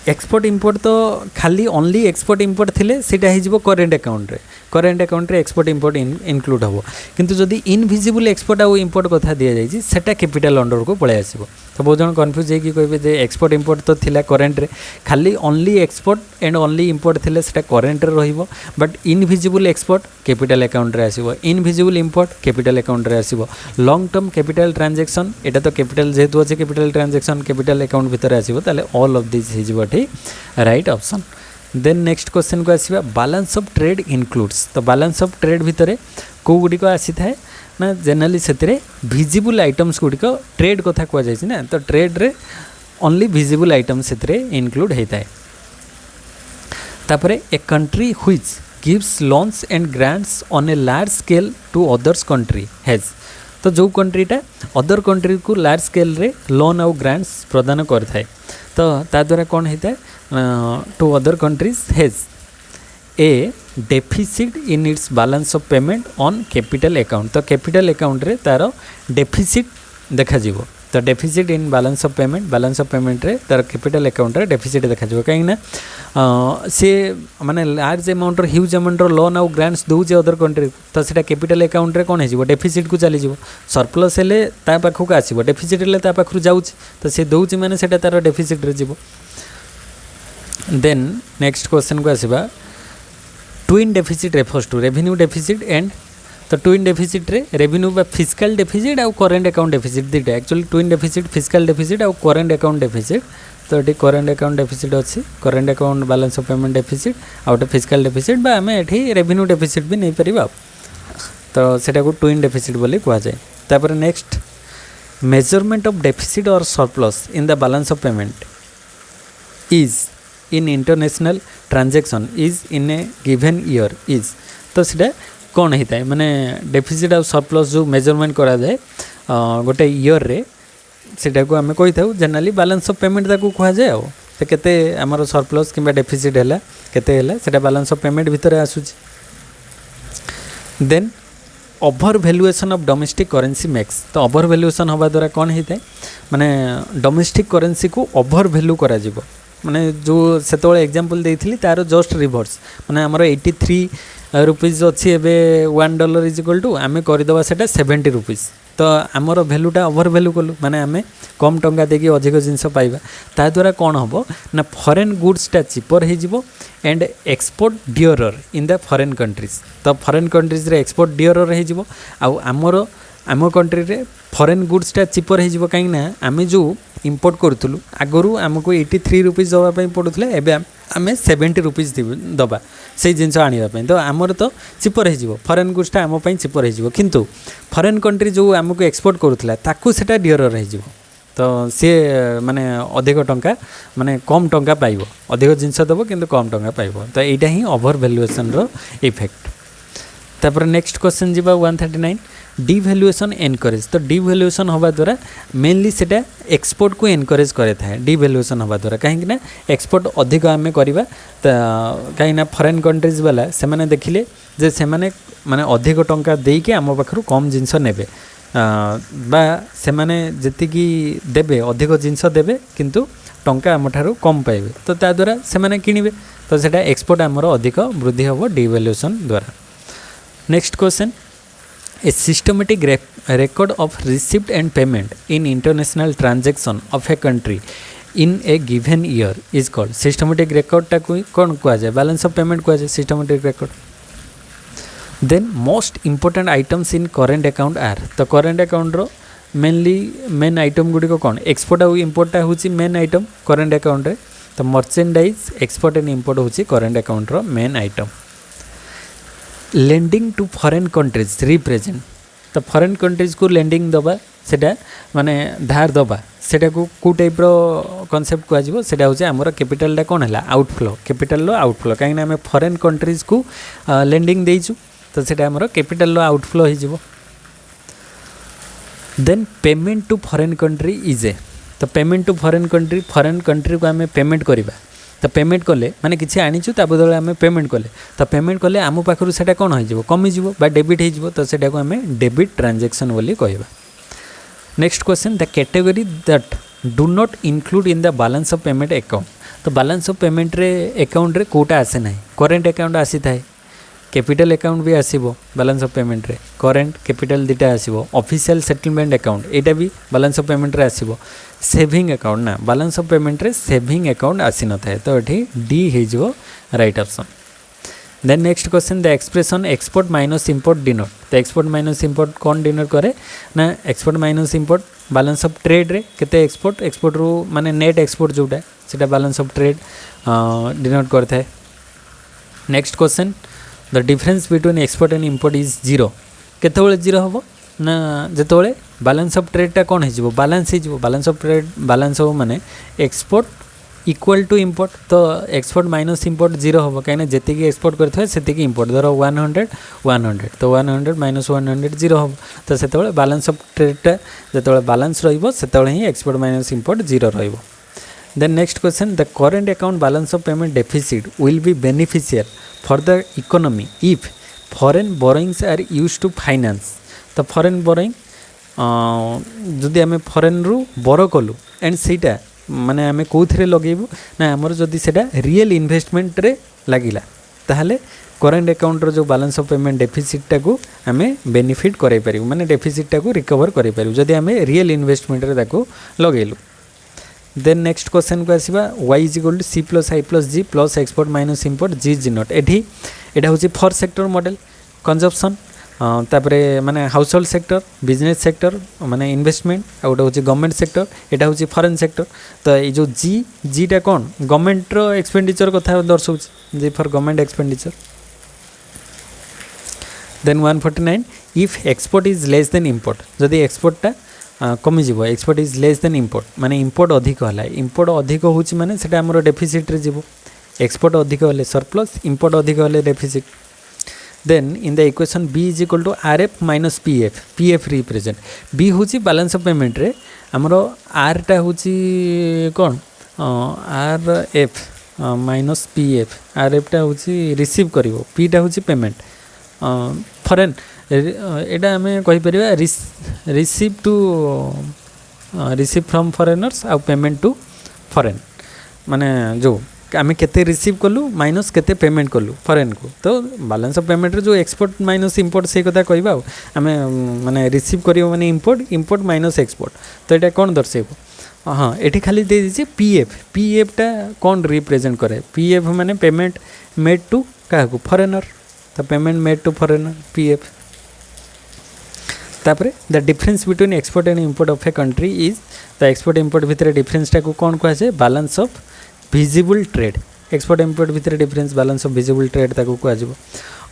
एक्सपोर्ट इंपोर्ट तो खाली ओनली एक्सपोर्ट इंपोर्ट थिले सेटा हिजबो करेन्ट अकाउंट रे एक्सपोर्ट इंपोर्ट इनक्लूड हम। किंतु जदि इनविजिबल एक्सपोर्ट आउ इंपोर्ट कथा दिया जाइए सेटा कैपिटल अंडर को पळे आसीबो। तो बहुत जन कन्फ्यूज होगी कहे जे एक्सपोर्ट इंपोर्ट तो थिला करेन्ट रे खाली only export and only import थिले सेटा करेन्ट रे रहिबो but invisible export capital account रे आसीबो इनविजिबल इंपोर्ट कैपिटल अकाउंट रे आसीबो। लॉन्ग टर्म कैपिटल ट्रांजैक्शन एटा तो कैपिटल जेहेतु अछि कैपिटल ट्रांजैक्शन कैपिटल अकाउंट भीतर आसीबो ताले ऑल ऑफ दिस हिजबो ठी right option. Then next question को आसीबा बैलेंस ऑफ ट्रेड इनक्लूड्स। तो बैलेंस ऑफ ट्रेड भितर को गुडी को आसी थाए ना जेनराली से विजिबल आइटम्स गुड़िक ट्रेड कथा कह जाए ना। तो ट्रेड रे ओनली विजिबल आइटम्स से इनक्लूड होता है। तापर a country which gives loans and grants on a large scale to others country has. तो जो कंट्रीटा अदर कंट्री को लार्ज स्केल रे लोन आउ ग्रांट्स प्रदान करता है तो ता द्वारा कौन होता है to other countries has a deficit in its balance of payment on capital account. तो कैपिटल अकाउंट रे तार डेफिसिट देखा जीवो। तो deficit in balance of payment रे तार कैपिटल अकाउंट रे डेफिसिट देखा जीवो कहीं ना सी माने large amount huge amount loan आउ ग्रांट्स दूजे अदर कंट्री तो सेटा कैपिटल अकाउंट रे कौन हो डेफिसिट को चली जीवो। सरप्लस हेले ता पाखक आसीबो डेफिसिट हेले ता पाखरु जाउछ तो से दउछि माने सेटा तार डेफिसिट रे जीवो। देन नेक्स्ट क्वेश्चन को आसीबा twin deficit refers to revenue deficit and. तो ट्विन डेफिसिट रे रेवेन्यू बा फिस्कल डेफिसिट आउ करेन्ट अकाउंट डेफिसिट दुटा actually twin deficit fiscal deficit आउ करेन्ट अकाउंट डेफिसिट। तो ये करेन्ट अकाउंट डेफिसिट अच्छी current account balance of payment deficit आउट फिस्कल डेफिसिट बा आम ये रेवेन्यू डेफिसिट भी नहीं पारिबा। तो सेटा को ट्विन डेफिसिट बोली कहा जाए। तापर नेक्स्ट मेजरमेंट ऑफ डेफिसिट और surplus in the balance of payment is in international transaction is in A given year is. तो सीटा कौन होता है माने डेफिसिट और सरप्लस जो मेजरमेंट करा जाए गोटे ईयर रे सेटा को आम कही था जनरली बैलेंस ऑफ पेमेंट ताको कहा जाए। आउ तो केते आमर सरप्लस किंबा डेफिसिट हैला केते हैला सेटा बैलेंस ऑफ पेमेंट भितर आसुची। Then over valuation of domestic currency makes. तो ओवर वैल्यूएशन हवा द्वारा कौन होता है माने डोमेस्टिक करेन्सी को ओवर वैल्यू करा जिवो माने जो सेतोळे एग्जांपल देइथिली तारो जस्ट रिवर्स माने हमर 83 रुपीज अच्छी एवं $1 इज इक्वल टू आम करदे सेटा 70 रुपीज। तो आमर भैल्यूटा ओवर भैल्यू कलु माने आम कम टंका देकी अधिक जिनस पाइबा ता द्वारा कौन हम ना फॉरेन गुड्सटा चिपर हो and export dearer in the foreign countries. तो फॉरेन कंट्रीज रे एक्सपोर्ट डियरर हो आमर आम कंट्री रे फॉरेन गुड्सटा चिपर हो कहीं आम जो इंपोर्ट करूँ आगु आमको 83 रुपीज दवाई पड़ूला एवं आम 70 रुपीज दबा से जिनस आने। तो आमर तो चिपर हो फॉरेन गुड्सटा आम चिपर हो किंतु फॉरेन कंट्री जो आमको एक्सपोर्ट करूला ताकू सेटा डियरर हो तो सी माने अधिक टंका माने कम टंका पाइबो अधिक जिनस दबो किंतु कम टंका पाइबो। तो यहाँ ही ओवर वैल्यूएशन रो इफेक्ट। तापर नेक्स्ट क्वेश्चन जीवा 139 डिवैल्यूएशन एनकरेज। तो डिवैल्यूएशन हवा द्वारा मेनली सेटा एक्सपोर्ट को एनकरेज करे था डिवैल्यूएशन हवा द्वारा कहीं एक्सपोर्ट अधिक आम करवा कहीं फॉरेन कंट्रीज वाला से मैंने देखिले जे से मैंने माने अधिक टंका देके आम पाखरु कम जिनस नेबे बा से मैंने जेतिकी देबे अधिक जिनस देबे किंतु टंका आम ठारू कम पाइबे तो ता द्वारा से मैंने किनिबे तो सेटा एक्सपोर्ट आमर अधिक वृद्धि हम डिवैल्यूएशन द्वारा। Next question, a systematic record of receipt and payment in international transaction of a country in a given year is called systematic record टा कौन कहा जाए balance of payment कहा जाए systematic record। then most important items in current account are तो current account रो main item Gudi को कौन export आउ इम्पोर्टा हूँ मेन आइटम करेन्ट अकाउंट रे तो मर्चेंडाइज एक्सपोर्ट एंड इम्पोर्ट हूँ करेन्ट अकाउंट रो main item. Lending to foreign countries represent तो फॉरेन कंट्रीज को लेंडिंग दबा सेटा माने धार दबा सेटा को टाइप रो कॉन्सेप्ट कह जिवो सेटा होचे हमर कैपिटल कौन है आउटफ्लो कैपिटल लो आउटफ्लो कहीं आम फॉरेन कंट्रीज को लेंडिंग देइछु तो सेटा हमर कैपिटल लो आउटफ्लो हो जिवो। Then payment to foreign country is a तो पेमेंट टू फॉरेन कंट्री को आम पेमेंट करवा तो पेमेंट कले माने किसी आनीचु ता बदले आम पेमेंट कले तो पेमेंट कले आम पाखु सेटा कौन हो कमिज डेबिट हो तो सेटा को आम डेबिट ट्रांजैक्शन बोली कहवा। Next question, the category that do not include in the balance of payment account तो बैलेंस ऑफ पेमेंट रे अकाउंट रे कोटा आसे ना करेन्ट अकाउंट आसी थाए कैपिटल अकाउंट भी आसीबो बैलेंस ऑफ पेमेंट रे करेन्ट कैपिटल दुटा आसीबो ऑफिशियल सेटलमेंट अकाउंट एटा भी बैलेंस ऑफ पेमेंट रे आसीबो सेविंग अकाउंट ना बैलेंस ऑफ पेमेंट रे सेविंग अकाउंट आसी न थाए तो एठी डी हे जो right option. Then next question, the expression export minus import denote तो एक्सपोर्ट माइनस इंपोर्ट कौन डिनोट करे ना export minus import balance of trade रे केते एक्सपोर्ट रू माने नेट एक्सपोर्ट जोटा सेटा बैलेंस ऑफ ट्रेड डिनोट करता है। Next question, the difference between export and import is zero केतबेले जीरो हम ना जेतबेले बैलेंस ऑफ ट्रेडटा कौन हो बैलेंस हो बैलेंस ऑफ ट्रेड बैलेंस हो माने एक्सपोर्ट इक्वल टू इंपोर्ट तो एक्सपोर्ट माइनस इंपोर्ट जीरो हम कहीं जी एक्सपोर्ट करते हैं इंपोर्ट धर 100 तो 100 माइनस 100 जीरो हम तो से बैलेंस ऑफ ट्रेडटा जो बैलेंस रही एक्सपोर्ट माइनस इंपोर्ट जीरो रही। Then next question, the current account balance of payment deficit will be beneficial for the economy if foreign borrowings are use to finance तो foreign borrowing जदि आम foreign रु बोरो कलु and सीटा माने आम कौन लगेबू ना आमर जदि सेटा रियल इन्वेस्टमेंट रे लगिला ताहले करेंट अकाउंट रो जो बैलेंस ऑफ पेमेंट डेफिसिटा को आम बेनिफिट कराई पारिबू माने डेफिसिटा को रिकवर कराई पारिबू जदि आम रियल इन्वेस्टमेंट रे ताको लगेलु। देन नेक्स्ट क्वेश्चन को आसवा y is equal to C plus I plus G plus export minus import G G not एठी एटा होची फॉर सेक्टर मॉडल कंजप्शन तापरे माने household sector business sector माने इन्वेस्टमेंट आ गोटे होची गवर्नमेंट सेक्टर एटा होची फॉरेन सेक्टर तो ये जो जी टा कौन गवर्नमेंट रो एक्सपेंडिचर कथा दर्शाउची G for government expenditure. Then 149 if export is less than import जदि एक्सपोर्टटा कमिज export is less than import माने इंपोर्ट अधिक है इंपोर्ट अधिक होची माने सेटा हमरो डेफिसिट रे जीवो एक्सपोर्ट अधिक होले सरप्लस इंपोर्ट अधिक होले deficit. Then in the equation b is equal to R F minus P F represent b होची बैलेंस ऑफ पेमेंट रे हमरो आर टा होची कौन R F minus P F टा होची रिसीव करिवो p टा होची पेमेंट फॉरेन एटा आम कहीपर रिसीव फ्रॉम फॉरेनर्स आ पेमेंट टू फॉरेन माने जो आम केते रिसीव कलु माइनस केते पेमेंट कलु फॉरेन को तो बैलेंस ऑफ पेमेंट रे जो एक्सपोर्ट माइनस इंपोर्ट से कथा कहबा आम माने रिसीव करियो माने इंपोर्ट माइनस एक्सपोर्ट तो एटा कौन दर्शाइबो हाँ एठी खाली दे दीजिए पी एफ टा कौन रिप्रेजेंट करे पी एफ माने पेमेंट मेड टू क्या फॉरेनर तो payment made to foreigner P F. तापरे the difference between export and import of a country is the export import भितर डिफरेंस टाक कौन कहुए balance of visible trade export import भितर difference balance of visible trade ताको कहुए।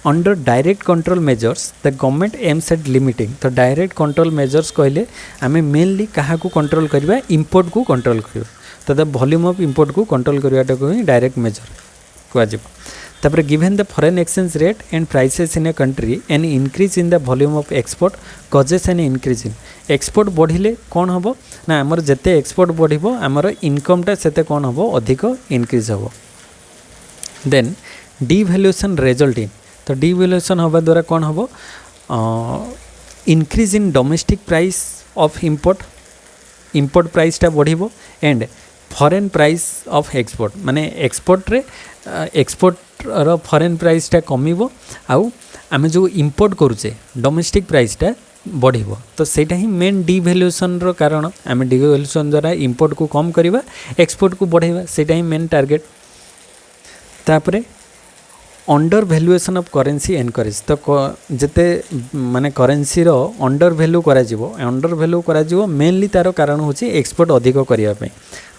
Under direct control measures the government aims at limiting तो direct control measures कहले आम मेनली क्या कंट्रोल करवा इंपोर्ट को कंट्रोल करवा तो द वॉल्यूम ऑफ इंपोर्ट को कंट्रोल करवाटा को ही डायरेक्ट मेजर कहुए। तापर given the foreign exchange rate and prices in a country and increase in the volume of export causes and increase in export बढ़िले कौन हम ना आमर जिते एक्सपोर्ट बढ़ो आमर इनकमटा से कौन हम अधिक इनक्रीज हम। देन डिवैल्यूएशन रिजल्ट इन तो डिवैल्यूएशन हवा द्वारा कौन हम increase in domestic price of import प्राइसटा बढ़ो and foreign price of export माने एक्सपोर्ट रे एक्सपोर्ट रो फॉरेन प्राइसटा कमिबो आउ आमे जो इंपोर्ट करूचे डोमेस्टिक प्राइसटा बढ़िबो तो सेटा ही मेन डिवैल्यूएशन रो कारण आमे डिवैल्यूएशन द्वारा इंपोर्ट को कम करबा एक्सपोर्ट को बढ़ाइबा सेटा ही मेन टार्गेट। तापरे under valuation of currency encourage तो जते माने करेंसी रो अंडर वैल्यू करा जिवो अंडर वैल्यू करा जिवो मेनली तारो कारण होची एक्सपोर्ट अधिक करिया पे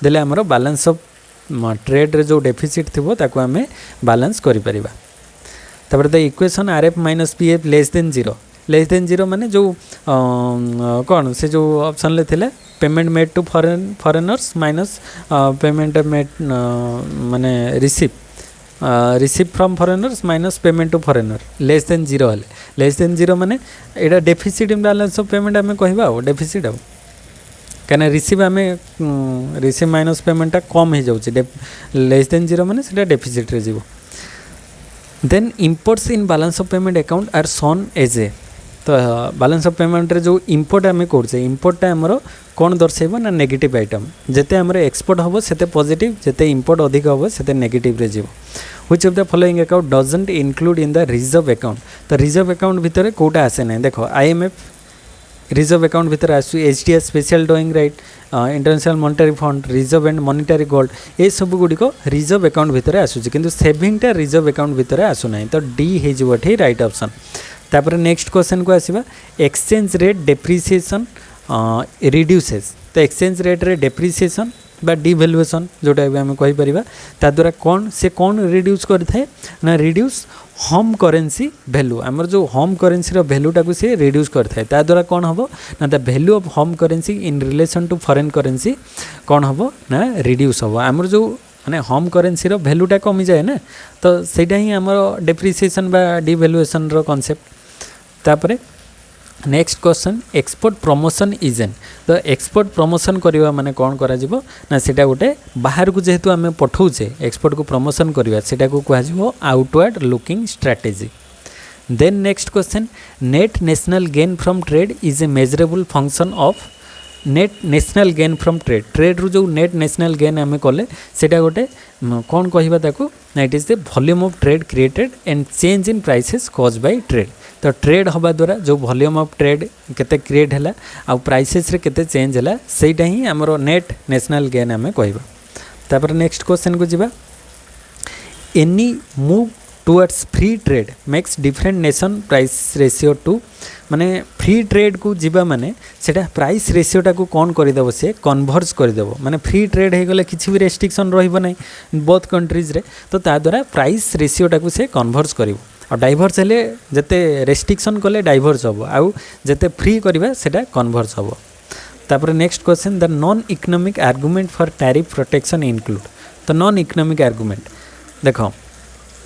देले हमरो बैलेंस ऑफ ट्रेड रे जो डेफिसिट थिबो ताको हमें बैलेंस करि परिबा। तापर the equation RF minus PF less than zero माने जो कौन से जो ऑप्शन ले थिले payment made to foreigners minus payment made माने receive from foreigners minus payment to foreigner less than zero माने एटा deficit in balance of payment आमे कहबा डेफिसिट आ कहना रिसीव आमे रिसीव माइनस पेमेंटा कम हो जाउची लेस देन जीरो माने सेटा डेफिसिट रे जीवो। Then imports in balance of payment account are shown as a तो बैलेंस ऑफ पेमेंट रे जो इंपोर्ट आमे करछे इंपोर्टटा हमरो कोन दर्शाइबो ना नेगेटिव आइटम जेते हमरो एक्सपोर्ट होबो सेते पॉजिटिव जेते इंपोर्ट अधिक होबो सेते नेगेटिव रे जीवो। Which of the following account doesn't include in the reserve account तो रिजर्व अकाउंट भितर कोटा आसे नै देखो आईएमएफ रिजर्व अकाउंट भितर आसु HDS special drawing right international monetary fund reserve and monetary gold ए सब गुडी को रिजर्व अकाउंट भितर आसुची किंतु सेविंगटा रिजर्व अकाउंट भितर आसु नै तो डी हे जिवठी राइट ऑप्शन। तापर नेक्स्ट क्वेश्चन को आसीबा एक्सचेंज रेट डेप्रिसिएशन रिड्यूसेस तो एक्सचेंज रेट रे डेप्रिसिएशन बा डिवैल्यूएशन जोटा भी आम कहि परिबा ता द्वारा कौन से कौन रिड्यूस करथाय ना रिड्यूस होम करेंसी वैल्यू आमर जो होम करेंसी रो वैल्यूटा को से रिड्यूस करथाय ता द्वारा कौन हबो ना the value of home currency in relation to foreign currency कौन हबो ना रिड्यूस हबो आमर जो माने होम करेंसी रो वैल्यूटा कमी जाए ना तो सेटा ही आमर डेप्रिसिएशन बा डिवैल्यूएशन रो कांसेप्ट। तापरे नेक्स्ट क्वेश्चन एक्सपोर्ट प्रमोशन इजेन तो एक्सपोर्ट प्रमोशन करवा माने कौन करा जिवो ना सेटा गोटे बाहर को जेहेतु आमे पठाउछे एक्सपोर्ट को प्रमोशन करवा सेटा को कहा जिवो outward looking strategy. Then next question net national gain from trade is a measurable function of net national gain from trade रू जो नेट नेशनल गेन आमे कले सेटा गोटे कौन कहबा ताको ना it is the volume of trade created and change in prices cause by trade तो ट्रेड हवा द्वारा जो वॉल्यूम ऑफ ट्रेड केते क्रिएट हैला आ प्राइसेस रे केते चेंज हैला सेटा ही हमरो नेट नेशनल गेन आमे कहबा। तापर नेक्स्ट क्वेश्चन को जिबा any move towards free trade makes different nation price ratio two माने फ्री ट्रेड को जिबा माने सेटा प्राइस रेशियोटा को कौन करदेव से कन्वर्ज करदेव माने फ्री ट्रेड हो गले किसी भी रेस्ट्रिक्शन रहिबो नै बोथ कंट्रीज रे तो ता द्वारा प्राइस रेशियोटा को से कन्वर्ज करिवो और डाइवर्स हेले जते रेस्ट्रिक्शन कले डाइवर्स हबो आउ जते फ्री करबा सेटा कन्वर्ज हबो। तापर next question the non economic argument for tariff protection include तो नॉन इकोनॉमिक आर्गुमेंट देखो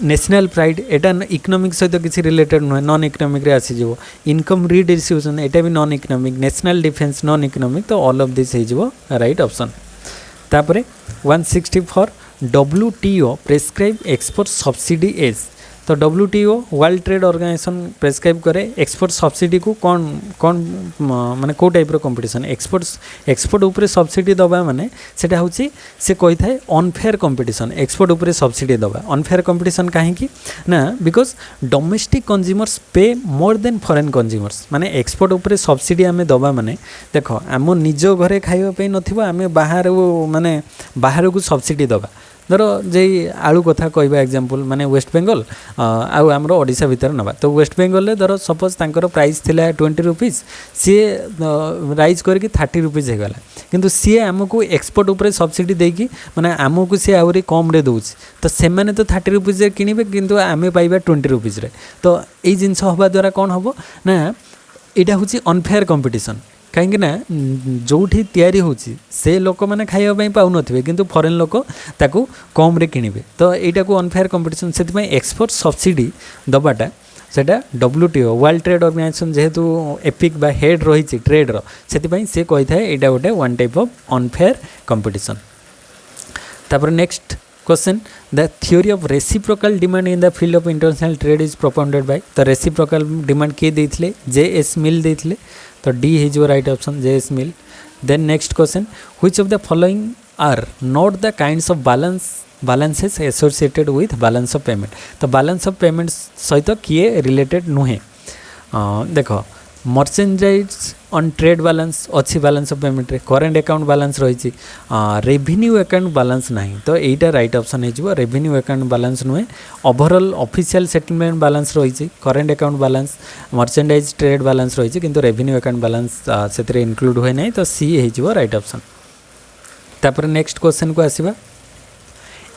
नेशनल प्राइड एटा इकोनॉमिक सहित किसी रिलेटेड नुहे नॉन इकोनॉमिक रे आसी जिवो इनकम रिडिस्ट्रीब्यूशन एटा भी non economic national defence non economic तो ऑल ऑफ दिस हे जिवो राइट ऑप्शन। तापरे 164 WTO prescribe export subsidy as तो WTO world trade organisation prescribe करे एक्सपोर्ट सब्सिडी को कौन कौन माने को टाइप रो कंपटीशन एक्सपोर्ट ऊपर सब्सिडी दबा माने सेटा होची से कहि थाए अनफेयर कंपटीशन एक्सपोर्ट ऊपर सब्सिडी दबा अनफेयर कंपटीशन काहे कि ना because domestic consumers pay more than foreign consumers माने एक्सपोर्ट ऊपर सब्सिडी आमे दबा माने देखो आम निज घरे खाइबा पे नथिबो आमे बाहर माने बाहर को सब्सिडी दबा धर जे आलू कथा कहबा एग्जांपल माने वेस्ट बेंगल आउ हमरो ओडिशा भीतर नबा तो वेस्ट बेंगल ले धर सपोज तांकर प्राइस थिला 20 रुपीस सी राइज करके 30 रुपीस हे गला किंतु सी हमको एक्सपोर्ट ऊपर सब्सिडी देकी माने हमको सी आउरी कम रे दोछ तो से माने तो 30 रुपीस रे किनिबे किंतु आमे पाइबा 20 रुपीस रे तो एई जिंस होबा द्वारा कोन होबो ना एटा होची अनफेयर कंपटीशन कहीं ना जोठी तैयारी होची से लोक मैंने खाइबा पाऊ नथिबे किंतु फॉरेन लोक ताकू कम रे किनिबे तो एटा को अनफेयर कंपटीशन सेति एक्सपोर्ट सब्सिडी दबाटा सेटा WTO वर्ल्ड ट्रेड ऑर्गेनाइजेशन जेहेतु एपिक बा हेड रही ट्रेड रो सेति से कहि थाए एटा गोटे one type of unfair competition. तापर next question the theory of reciprocal demand in the field of international trade is propounded by तो रेसिप्रोकल डिमांड के देथिले JS मिल देथिले तो D is your right option JS Mill. Then next question which of the following are not the kinds of balances associated with balance of payment। तो balance of payment सहित किए related नुहे। देख merchandise on trade balance अच्छी balance of payment रे current account balance रही revenue account balance नहीं तो यहीटा राइट ऑप्शन हो रेवेन्यू अकाउंट बैलेंस नुहे। ओवरऑल ऑफिशियल सेटलमेंट बैलेंस रही current account balance merchandise trade balance रही किंतु रेवेन्यू अकाउंट बैलेंस से इनक्लूड हुए नहीं तो सी हो राइट ऑप्शन। तापर नेक्स्ट क्वेश्चन को आसीबा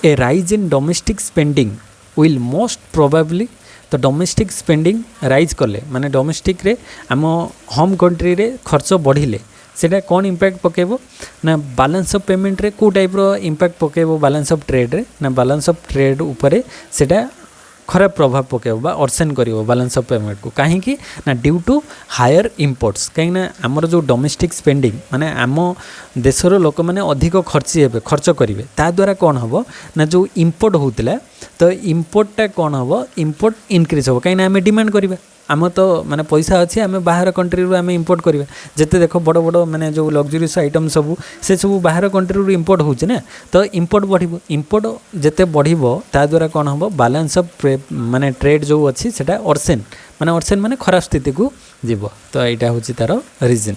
a rise in domestic spending will most probably. तो डोमेस्टिक स्पेंडिंग राइज कले माने डोमेस्टिक रे आम होम कंट्री रे खर्च बढ़िले सेटा कौन इम्पैक्ट पकेबो ना बैलेंस ऑफ पेमेंट रे को टाइप रो इम्पैक्ट पकेबो बैलेंस ऑफ ट्रेड रे ना बैलेंस ऑफ ट्रेड उपरे सेटा खराब प्रभाव पकेबो बा ऑर्सन करिवो बैलेंस ऑफ पेमेंट को कहीं ना ड्यू टू हायर इंपोर्ट्स कहीं आमर जो डोमेस्टिक स्पेंडिंग माने आम देशर लोक मैंने अधिक खर्च करेंगे ता द्वारा कौन हम ना जो इम्पोर्ट होता तो इम्पोर्टा कौन हम इम्पोर्ट इनक्रीज हम कहीं आम डिमांड करिबा आम तो माने पैसा अच्छी आम बाहर कंट्री रू आम इम्पोर्ट करिबा जिते देख बड़ बड़ माने जो लग्जरीस आइटम सब से सब बाहर कंट्री रू इम्पोर्ट होची ना तो इम्पोर्ट बढ़िबो इम्पोर्ट जिते बढ़िबो ता द्वारा कौन हम बैलेंस ऑफ माने ट्रेड जो अच्छी सेटा ऑर्सन माने खराब स्थिति को जीव तो यहाँ हूँ तार रीजन।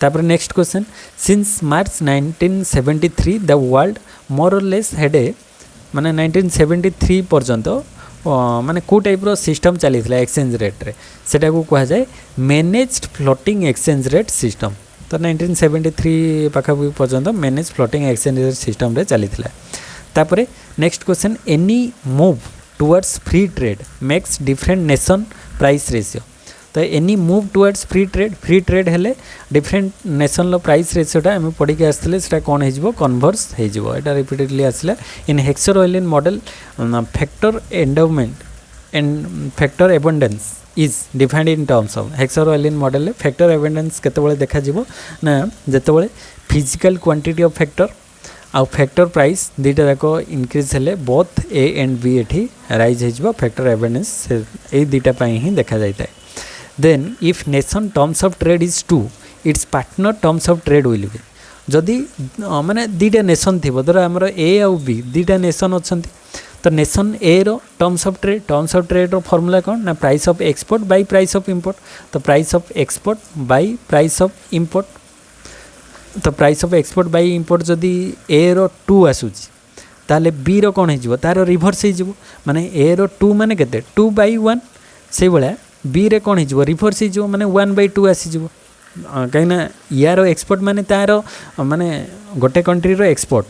तापर next question since March 1973 the world more or less had a माने 1973 पर्यंत माने को टाइप रो सिस्टम चली एक्सचेंज रेट रे सेटा को कहा जाए managed floating exchange rate system. तो 1973 पाखापाखि पर्यंत manage floating exchange rate system रे चली तापरे next question any move towards free trade makes different nation price ratio. तो any move towards free trade हेले डिफरेंट नेशन प्राइस रेशियोटा आम पढ़ी आसते से कौन हो कन्वर्स होटा रिपीटेडली आसला in Heckscher Ohlin model factor endowment and factor abundance is defined in terms of Heckscher Ohlin model factor abundance केतबेले देखा ना जेतबेले फिजिकल क्वांटिटी ऑफ फैक्टर आउ फैक्टर प्राइस दुईटा जाक इनक्रीज हेले बोथ ए एंड बी एठी राइज हो फैक्टर एबंडेंस ये दुईटा ही देखा जाता है। Then if nation terms of trade is 2 its partner terms of trade will be जदि माने दुईटा नेशन थी धर आमर ए आउ बी दुईटा नेशन अच्छा तो नेशन ए रो टर्म्स ऑफ ट्रेड रो फॉर्मूला कौन ना price of export by price of import. तो price of export by price of import तो price of export by import जदि ए रो 2 आसूची ताले बी रो कौन हो तार रिभर्स हो माने ए रो 2 माने केते 2/1 से भाया बी रे कौन हो रिभर्स हो माने 1/2 आसीज कहीं यार एक्सपोर्ट माने तार माने गोटे कंट्री रो एक्सपोर्ट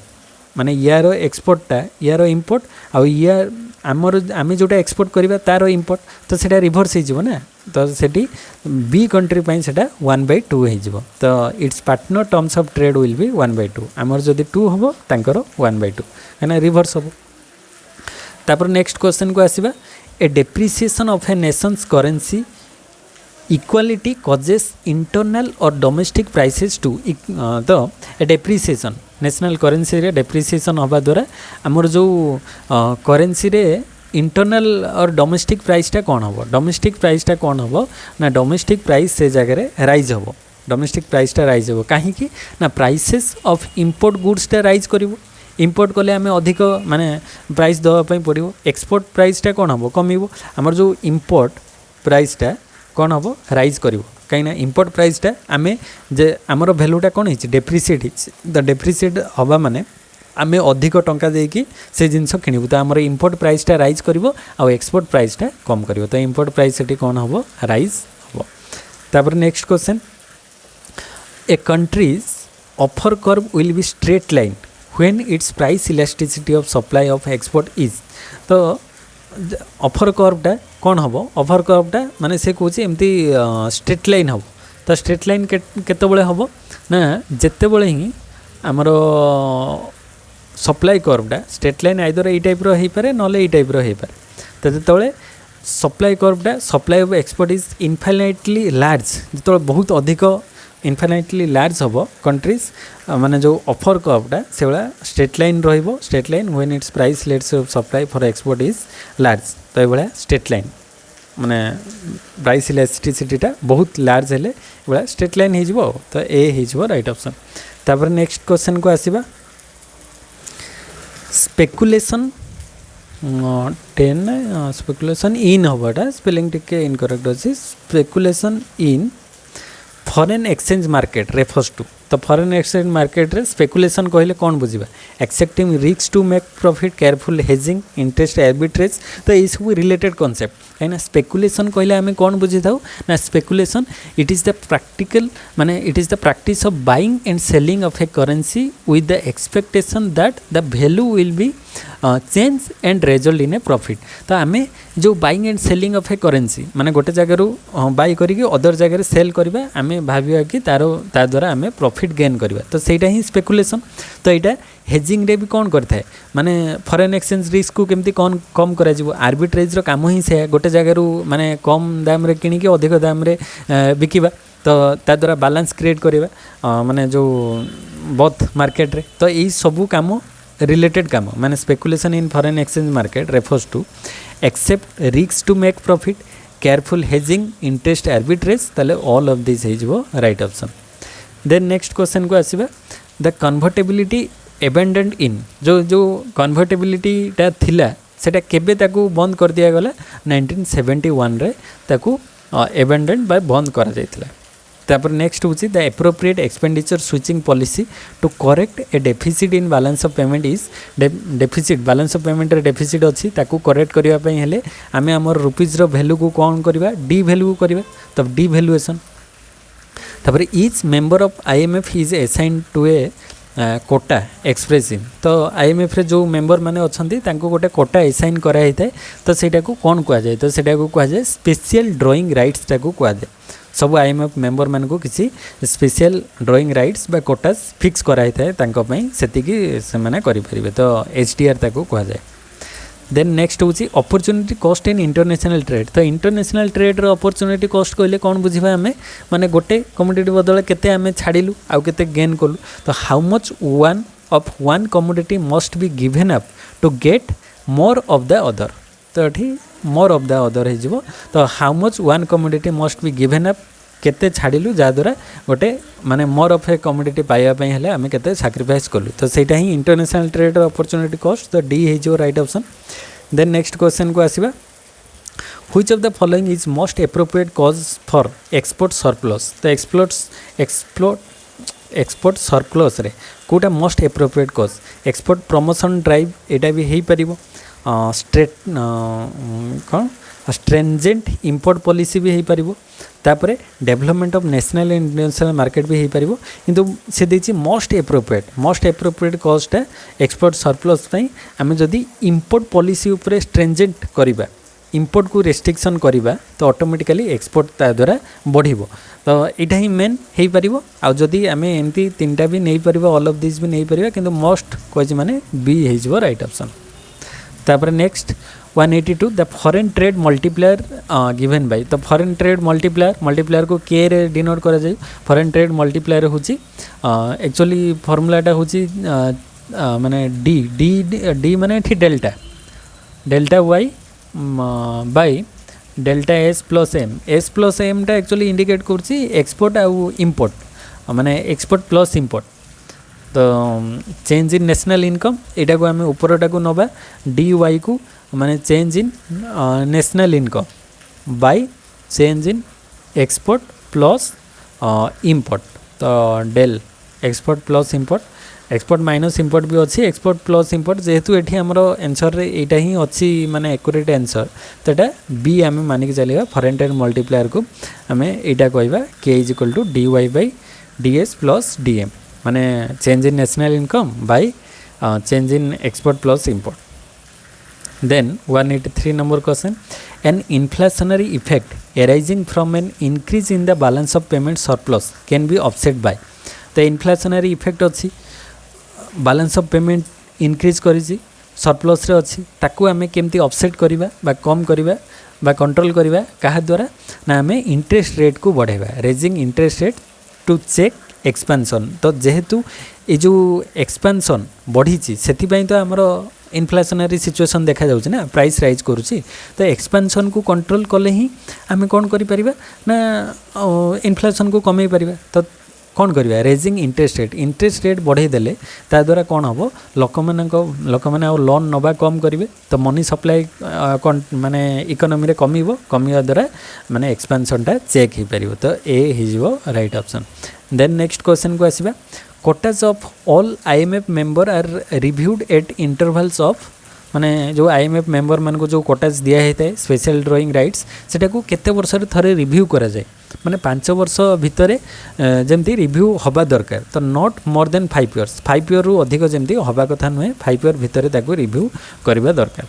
माने यार एक्सपोर्टा यार इंपोर्ट आउ यार आमर आम जोटा एक्सपोर्ट करवा तार इंपोर्ट तो सेटा रिभर्स हो ना तो सेठी बी कंट्री पाई सेटा 1/2 हो तो it's partner terms of trade will B 1/2 आमर जदि 2 हम तांकर 1/2 कहीं रिभर्स हम। तापर नेक्स्ट क्वेश्चन को आसीबा a depreciation of a nation's currency equality causes internal or domestic prices to तो ए डेप्रिसिएशन नेशनल करेंसी रे डेप्रिसिएशन हवा द्वारा आमर जो करेंसी रे इंटरनल और डोमेस्टिक प्राइसटा कौन हम डोमेस्टिक प्राइसटा कौन हम ना डोमेस्टिक प्राइस से जगह राइज हम डोमेस्टिक प्राइसटा राइज हम कहीं ना प्राइसेस ऑफ इंपोर्ट गुड्सटा राइज करिवो इंपोर्ट कले आम अधिक माने प्राइस दवाई पड़ो एक्सपोर्ट प्राइसटा कौन हम कम आमर जो इंपोर्ट प्राइसटा कौन हम राइज कर कहीं इंपोर्ट प्राइसटा आम जे आमर भैल्यूटा कौन हो डेप्रिसिएट द डेप्रिसिएट हवा माने आम अधिक टंका देकी से जिनस किणु तो आमर इंपोर्ट प्राइसटा राइज कर एक्सपोर्ट प्राइसटा कम कर तो इंपोर्ट प्राइस से कौन हम राइज हम। तापर next question A countries offer curve will be straight line when it's price elasticity of supply of export is. तो ऑफर कर्वटा कौन हम ऑफर कर्वटा माने से कौन एमती स्ट्रेट लाइन हम तो स्ट्रेट लाइन केतबेले हम ना जेतेबेले ही आमर सप्लाई कर्वटा स्ट्रेट लाइन आइदर ये टाइप रो पारे नले ये टाइप रो पारे तो जेतेबेले सप्लाई कर्वटा supply of export is infinitely large जो बहुत अधिक इनफाइनाइटली लार्ज हम कंट्रीज माने जो ऑफर कर्वटा से भाया स्ट्रेट लाइन रहिबो straight line when it's price let's of supply for export is large तो ये भाया स्ट्रेट लाइन माने प्राइस इलास्टिसिटीटा बहुत लार्ज हेले भाया स्ट्रेट लाइन हो तो ए हो राइट ऑप्शन। तापर नेक्स्ट क्वेश्चन को आसीबा स्पेकुलेशन 10 स्पेकुलेशन इन हबाटा स्पेलिंग टिके इनकरेक्ट अछि speculation in foreign exchange market refers to तो फॉरेन एक्सचेंज मार्केट रे स्पेकुलेशन कहले कौन बुझा accepting risk to make profit careful hedging interest arbitrage तो ये सब रिलेटेड कॉन्सेप्ट कहीं स्पेकुलेशन कहले आम कौन बुझी था ना speculation it is the practical माने it is the practice of buying and selling of a currency with the expectation that the value will be change and result in a profit तो आम जो buying and selling of a currency माने गोटे जगार bye करी other जगह cell करवा आम भाविया कि तार ता द्वारा आम प्रॉफिट गेन करवा तो सहीटा ही स्पेकुलेशन तो यहाँ हेजिंग रे भी कौन करता है माने फॉरेन एक्सचेंज रिस्क को केमती कौन कम करा आर्बिट्रेज रो काम ही से गोटे जगार माने कम दाम रे किणी के अधिक दाम रे बिकिबा तो ता द्वारा बैलेंस क्रिएट करवा माने जो बोथ मार्केट रे तो यही सबू काम रिलेटेड काम माने speculation in foreign exchange market refers to accept risk to make profit careful hedging interest arbitrage ताले ऑल ऑफ दिस हो right option then next question को आसीबा द कन्वर्टेबिलिटी एबेंडेंड इन जो कन्वर्टेबिलिटीटा थिला सेटा केबे ताकू बंद कर दिया गला 1971 रे ताकू एबेंडेंड बाय बंद करा जायतिला तापर नेक्स्ट होची the appropriate expenditure switching policy to correct a deficit in balance of payment is deficit balance of payment रे डेफिसिट अछि ताकू करेक्ट करिया पई हेले आमे हमर रुपीज रो वैल्यू को कोन करबा डी वैल्यू करबा तब डी वैल्यूएशन तापर each member of IMF is assigned to a quota expressive तो आईएमएफ रे जो मेंबर माने अछंती तांको गोटे कोटा असाइन करा हिताय तो सेटा को कोन कुआ जाय तो सेटा को कुआ जाय स्पेशल ड्राइंग राइट्स ता को कुआ जाय सब आईएमएफ मेंबर मान को किसी स्पेशल ड्राइंग राइट्स बा कोटास फिक्स कराई थाए तांको पई सेतिकी से माने करि परिबे तो एचडीआर ताको कुआ जाय देन नेक्स्ट होची opportunity cost in international trade तो इंटरनेशनल ट्रेड रो अपॉर्चुनिटी कॉस्ट कहले कोन बुझिबा हमें माने गोटे कमोडिटी बदले केते हमें छाडिलु आ केते गेन कलु तो how much one of one commodity must be given up to get more of the other तो एठी मोर ऑफ द अदर हो तो how much one commodity must be given up केते छाडिलु जा द्वारा गोटे माने मोर ऑफ ए कमोडिटी पाइबा पई हेले आमे केते सैक्रिफाइस कलु तो सेटा ही इंटरनेशनल ट्रेड अपॉर्चुनिटी कॉस्ट तो डी हो right option then next question को आसीबा which of the following is most appropriate cause for export surplus तो एक्सपोर्ट सरप्लस रे कोटा most appropriate cause export promotion drive एटा भी हेई परिबो कौन स्ट्रेंजेंट इंपोर्ट पॉलिसी भी हो पार तापर development of national and international market भी हो पार किंतु से देछि most appropriate cost export surplus आम जदि इंपोर्ट पॉलिसी उपरे स्ट्रेंजेंट करवा इंपोर्ट को रेस्ट्रिक्शन करवा तो ऑटोमेटिकली एक्सपोर्ट ता द्वारा बढ़िबो तो यहाँ ही मेन हो पार आदि आम एमती तीन टा भी नहीं पार ऑल ऑफ दिस भी नहीं पार किंतु मोस्ट कह माने बी हो राइट ऑप्शन तापर next 182 the foreign trade multiplier given by तो फॉरेन ट्रेड मल्टीप्लायर को के रे डिनोट करा जाय फॉरेन ट्रेड मल्टीप्लायर होची एक्चुअली फार्मूलाटा होची माने डी डी डी माने थी delta Y by delta S plus M टा एक्चुअली इंडिकेट करची एक्सपोर्ट आउ इंपोर्ट माने एक्सपोर्ट प्लस इंपोर्ट तो चेंज इन नेशनल इनकम यहाँ को आम उपरटा को नवा डी वाई को माने change in national income by change in export plus import तो डेल export plus import export minus import भी अच्छी एक्सपोर्ट प्लस इंपोर्ट जेहेतु ये आमर आंसर यहाँ ही अच्छी माने एक्यूरेट आंसर तो यहाँ बी आम मानिक चलिए फॉरेन ट्रेड मल्टीप्लायर को आम यहाँ कहवा K is equal to D Y by D S plus D M माने change in national income by change in export plus import then 183 number question an inflationary effect arising from an increase in the balance of payment surplus can be offset by तो inflationary effect अच्छी balance of payment increase करी surplus रे अच्छी ताकू आमे केमती offset करिबा बा कम करिबा बा कंट्रोल करिबा काहा द्वारा ना आमे इंटरेस्ट रेट को बढ़ाइबा raising interest rate to check expansion तो जेहेतु ये जो एक्सपेंशन बढ़ी से तो आमर इन्फ्लेशनरी सिचुएशन देखा जाउछि ना प्राइस राइज करुछि तो एक्सपेंशन को कंट्रोल कले ही आमे कोन करि परिबा ना इन्फ्लेशन को कमे परिबा तो कौन करिया रेजिंग इंटरेस्ट रेट बढ़ाई देले ता द्वारा कौन हम लोक मैंने लोन नवा कम करेंगे तो मनी सप्लाई माने इकोनॉमी रे कमिवा द्वारा माने एक्सपेंशनटा चेक हो पार तो ए हो right option. Then next question को आसवा quotas of all IMF member are reviewed at intervals of माने जो आईएमएफ मेंबर मान को जो कोटाज दिया होता है स्पेशल ड्रॉइंग राइट्स सेटा को केते वर्ष रे थरे रिव्यू करा जाए माने 5 वर्ष भितर जमती रिव्यू हवा दरकार तो not more than 5 years 5 year रु अधिक जमती हवा कथा नुहे 5 इयर भितर ताको रिव्यू करबा दरकार।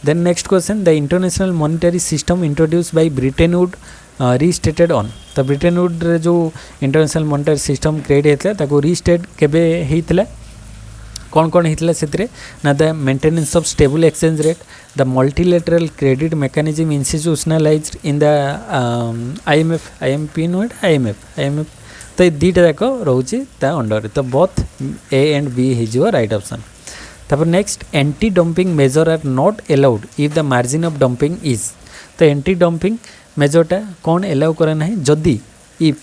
Then next question the international monetary system introduce by Britain would restated on तो ब्रिटेन वुड रे जो इंटरनेशनल मॉनेटरी सिस्टम क्रिएट हेतला ताको रीस्टेट केबे हेतला कौन कौन होता से ना the maintenance of stable exchange rate the multilateral credit mechanism institutionalized in the IMF तो ये दुईटा जाक रोचे अंडर तो बोथ ए एंड बी हो राइट ऑप्शन। तापर next anti dumping measure are not allowed if the margin of dumping is तो एंटी डंपिंग मेजरटा कौन एलाउ करे ना जदि if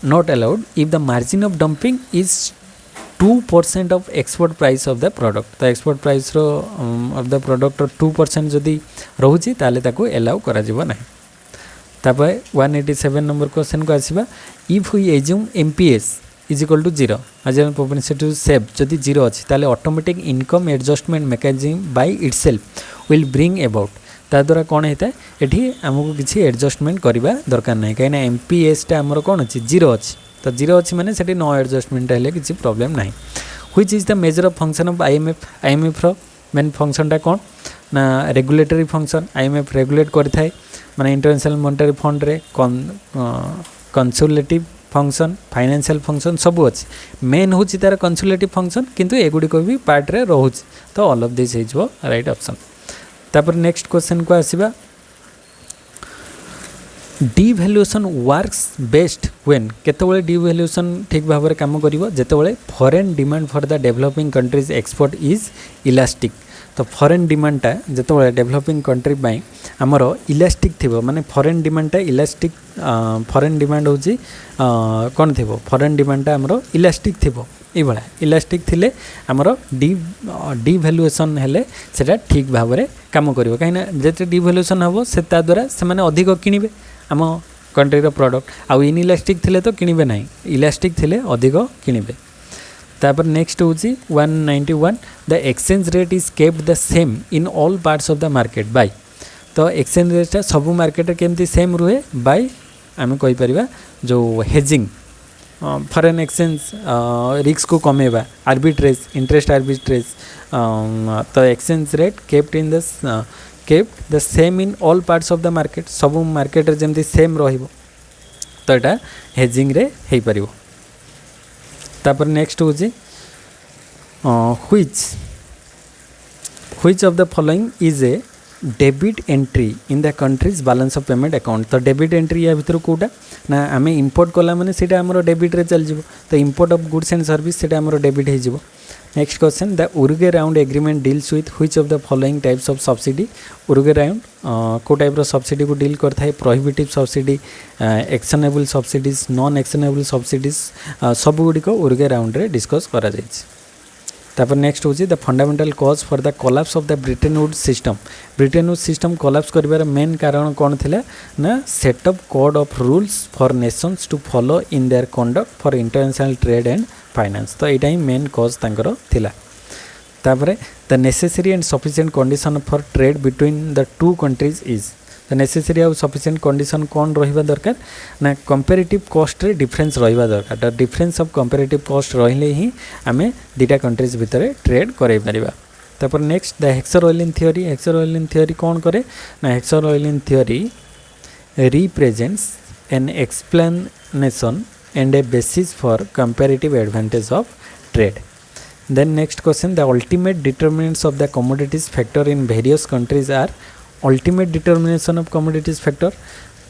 not allowed if the margin of dumping is 2% of export price of the product तो export price of the product 2% जदि रोचे ताले ताको एलाउ करा जिवो नाही। तापर 187 नंबर क्वेश्चन को आसीबा if we assume MPS is equal to 0 marginal propensity to save जदि 0 अछि ताले automatic income adjustment mechanism by itself will bring about ता द्वारा कौन होता है एठी हमको किसी एडजस्टमेंट करबा दरकार नाही कहीं ना एमपीएसटा हमर कौन अछि 0 अछि तो 0 अच्छी मैंने से नो एडजस्टमेंट हेल्ले किसी प्रॉब्लम ना which is the major of function of IMF main फंक्शनटा कौन ना रेगुलेटरी फंक्शन आईएमएफ रेगुलेट करथाय माने इंटरनेशनल मॉनेटरी फंड रे कंसोलेटिव फंक्शन फाइनेंशियल फंक्शन सब अच्छी मेन हूँ तार कंसोलेटिव फंक्शन किंतु एगुड़िक भी पार्ट रे रोचे तो ऑल ऑफ दिस हो राइट ऑप्शन। तापर नेक्स्ट क्वेश्चन को आसीबा डिवैल्यूएशन वर्क्स बेस्ट व्हेन केतबेले डिवैल्यूएशन ठीक भाव में काम करिवो जेतबेले foreign demand for the developing countries export is elastic तो फॉरेन डिमांडटा जेतबेले डेवलपिंग कंट्री बाई आमर इलास्टिक थिबो माने फॉरेन डिमांडटा इलास्टिक फॉरेन डिमांड होची कोन थिबो फॉरेन डिमांडटा आमर इलास्टिक थिबो ए भला इलास्टिक थिले आमर डिवैल्यूएशन हेले सेटा ठीक भाव में काम करिवो काइना जेते डिवैल्यूएशन हबो से ता द्वारा से माने अधिक किनिबे आम कंट्री प्रोडक्ट आउ इनइलास्टिक थिले तो किनिबे नाही इलास्टिक थिले अधिक किनिबे। तापर नेक्स्ट होची 191 the exchange rate is kept the same in all parts of the market by तो एक्सचेंज रेट सब मार्केट केमती सेम रुहे बाय आम कहि परिबा जो हेजिंग फॉरेन एक्सचेंज रिस्क को कमेबा आर्बिट्रेज इंटरेस्ट आर्बिट्रेज तो exchange rate kept in the kept the same in all parts of the market सब मार्केट जमती सेम रहिबो तो यहाँ हेजिंग रे हेई परिबो। तापर नेक्स्ट होची which of the following is a debit entry in the countries balance of payment account तो debit entry या भीतर कोटा ना आम इंपोर्ट कला माने सेटा हमरो डेबिट रे चल जिवो तो import of goods and service सेटा हमरो डेबिट हे जिवो। Next question the Uruguay round agreement deals with which of the following types of subsidy Uruguay round को टाइप सब्सिडी को डील करता है prohibitive subsidy actionable subsidies non actionable subsidies सबुगुड़िक Uruguay round रे डिस्कस करा जायछि। तापर नेक्स्ट होची the fundamental cause for the collapse of the Bretton Woods system collapse करिवार मेन कारण कौन थिला ना setup code of rules for nations to follow in their conduct for international trade and finance तो यहाँ ही मेन कॉज तांकर थिला। तापर the necessary and sufficient condition for trade between the two countries is the necessary और sufficient condition कौन रहिबा दरकार ना कंपेरेटिव कॉस्ट रे डिफरेंस रहिबा दरकार the difference of comparative cost रहिले ही आमे दुटा कंट्रीज भितर ट्रेड करै परिबा। तापर next the Heckscher oil in theory कौन करे ना Heckscher oil in theory represents an explanation and a basis for comparative advantage of trade. Then next question the ultimate determinants of the commodities factor in various countries are ultimate determination of commodities factor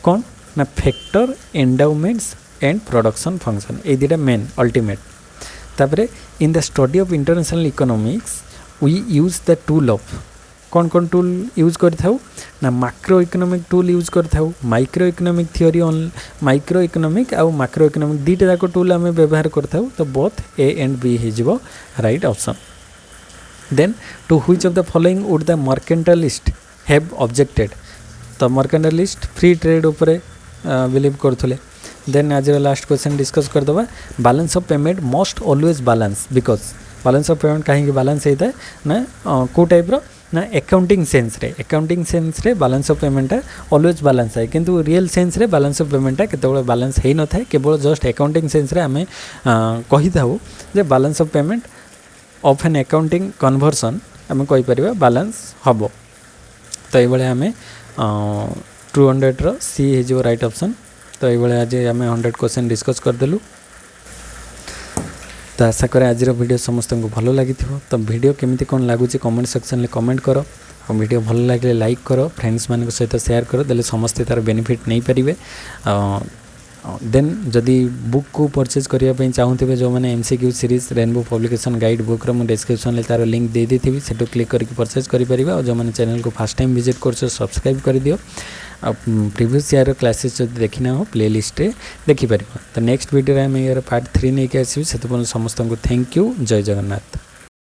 कौन ना factor endowments and production function A दिटा main ultimate। तापरे in the study of international economics we use the tool of कौन कौन tool use करथाउ ना macro economic tool use करथाउ micro economic theory micro economic आउ macro economic दुईटा जाक tool आम व्यवहार करथाउ तो बोथ ए एंड बी हो right option then to which of the following would the mercantilist have objected तो मर्केंटालिस्ट फ्री ट्रेड उपरे बिलीव करथुले देन आज लास्ट क्वेश्चन डिस्कस करदबा balance of payment must always balance because balance of payment कहीं balance होता है ना को टाइप रो ना अकाउंटिंग सेन्स रे balance of payment always balance है किंतु रियल सेन्स रे बैलेंस ऑफ पेमेंट केतबेले बैलेंस हो न था केवल जस्ट अकाउंटिंग सेन्स रे आमे कहि थाउ जे balance of payment of an accounting conversion आमे कहि परिबा बैलेंस हबो तो ये आमे 200 रो सी हो राइट ऑप्शन तो ये आज आम 100 क्वेश्चन डिस्कस करदेलु तो आशा करें आज वीडियो समस्त को भल लगी तो वीडियो केमिति कौन लगुच कमेंट सेक्शन में कमेंट करो और वीडियो भल लगे लाइक करो फ्रेंड्स मान सहित शेयर करो देले समस्ते तार बेनिफिट नहीं पारे देन जदि बुक को परचेज करने चाहूथे जो मैंने MCQ series Rainbow publication guide book रो डिस्क्रिप्शन में तार लिंक दे दी से क्लिक करके परचेज करें और जो मैंने चैनल को फर्स्ट टाइम विजिट कर सब्सक्राइब कर दियो प्रीवियस ईयर क्लासेस जो देखना हो प्लेलिस्ट रे देखिपर तो नेक्स्ट वीडियो में यार पार्ट 3 नहीं आसवि से समस्त को थैंक यू जय जगन्नाथ।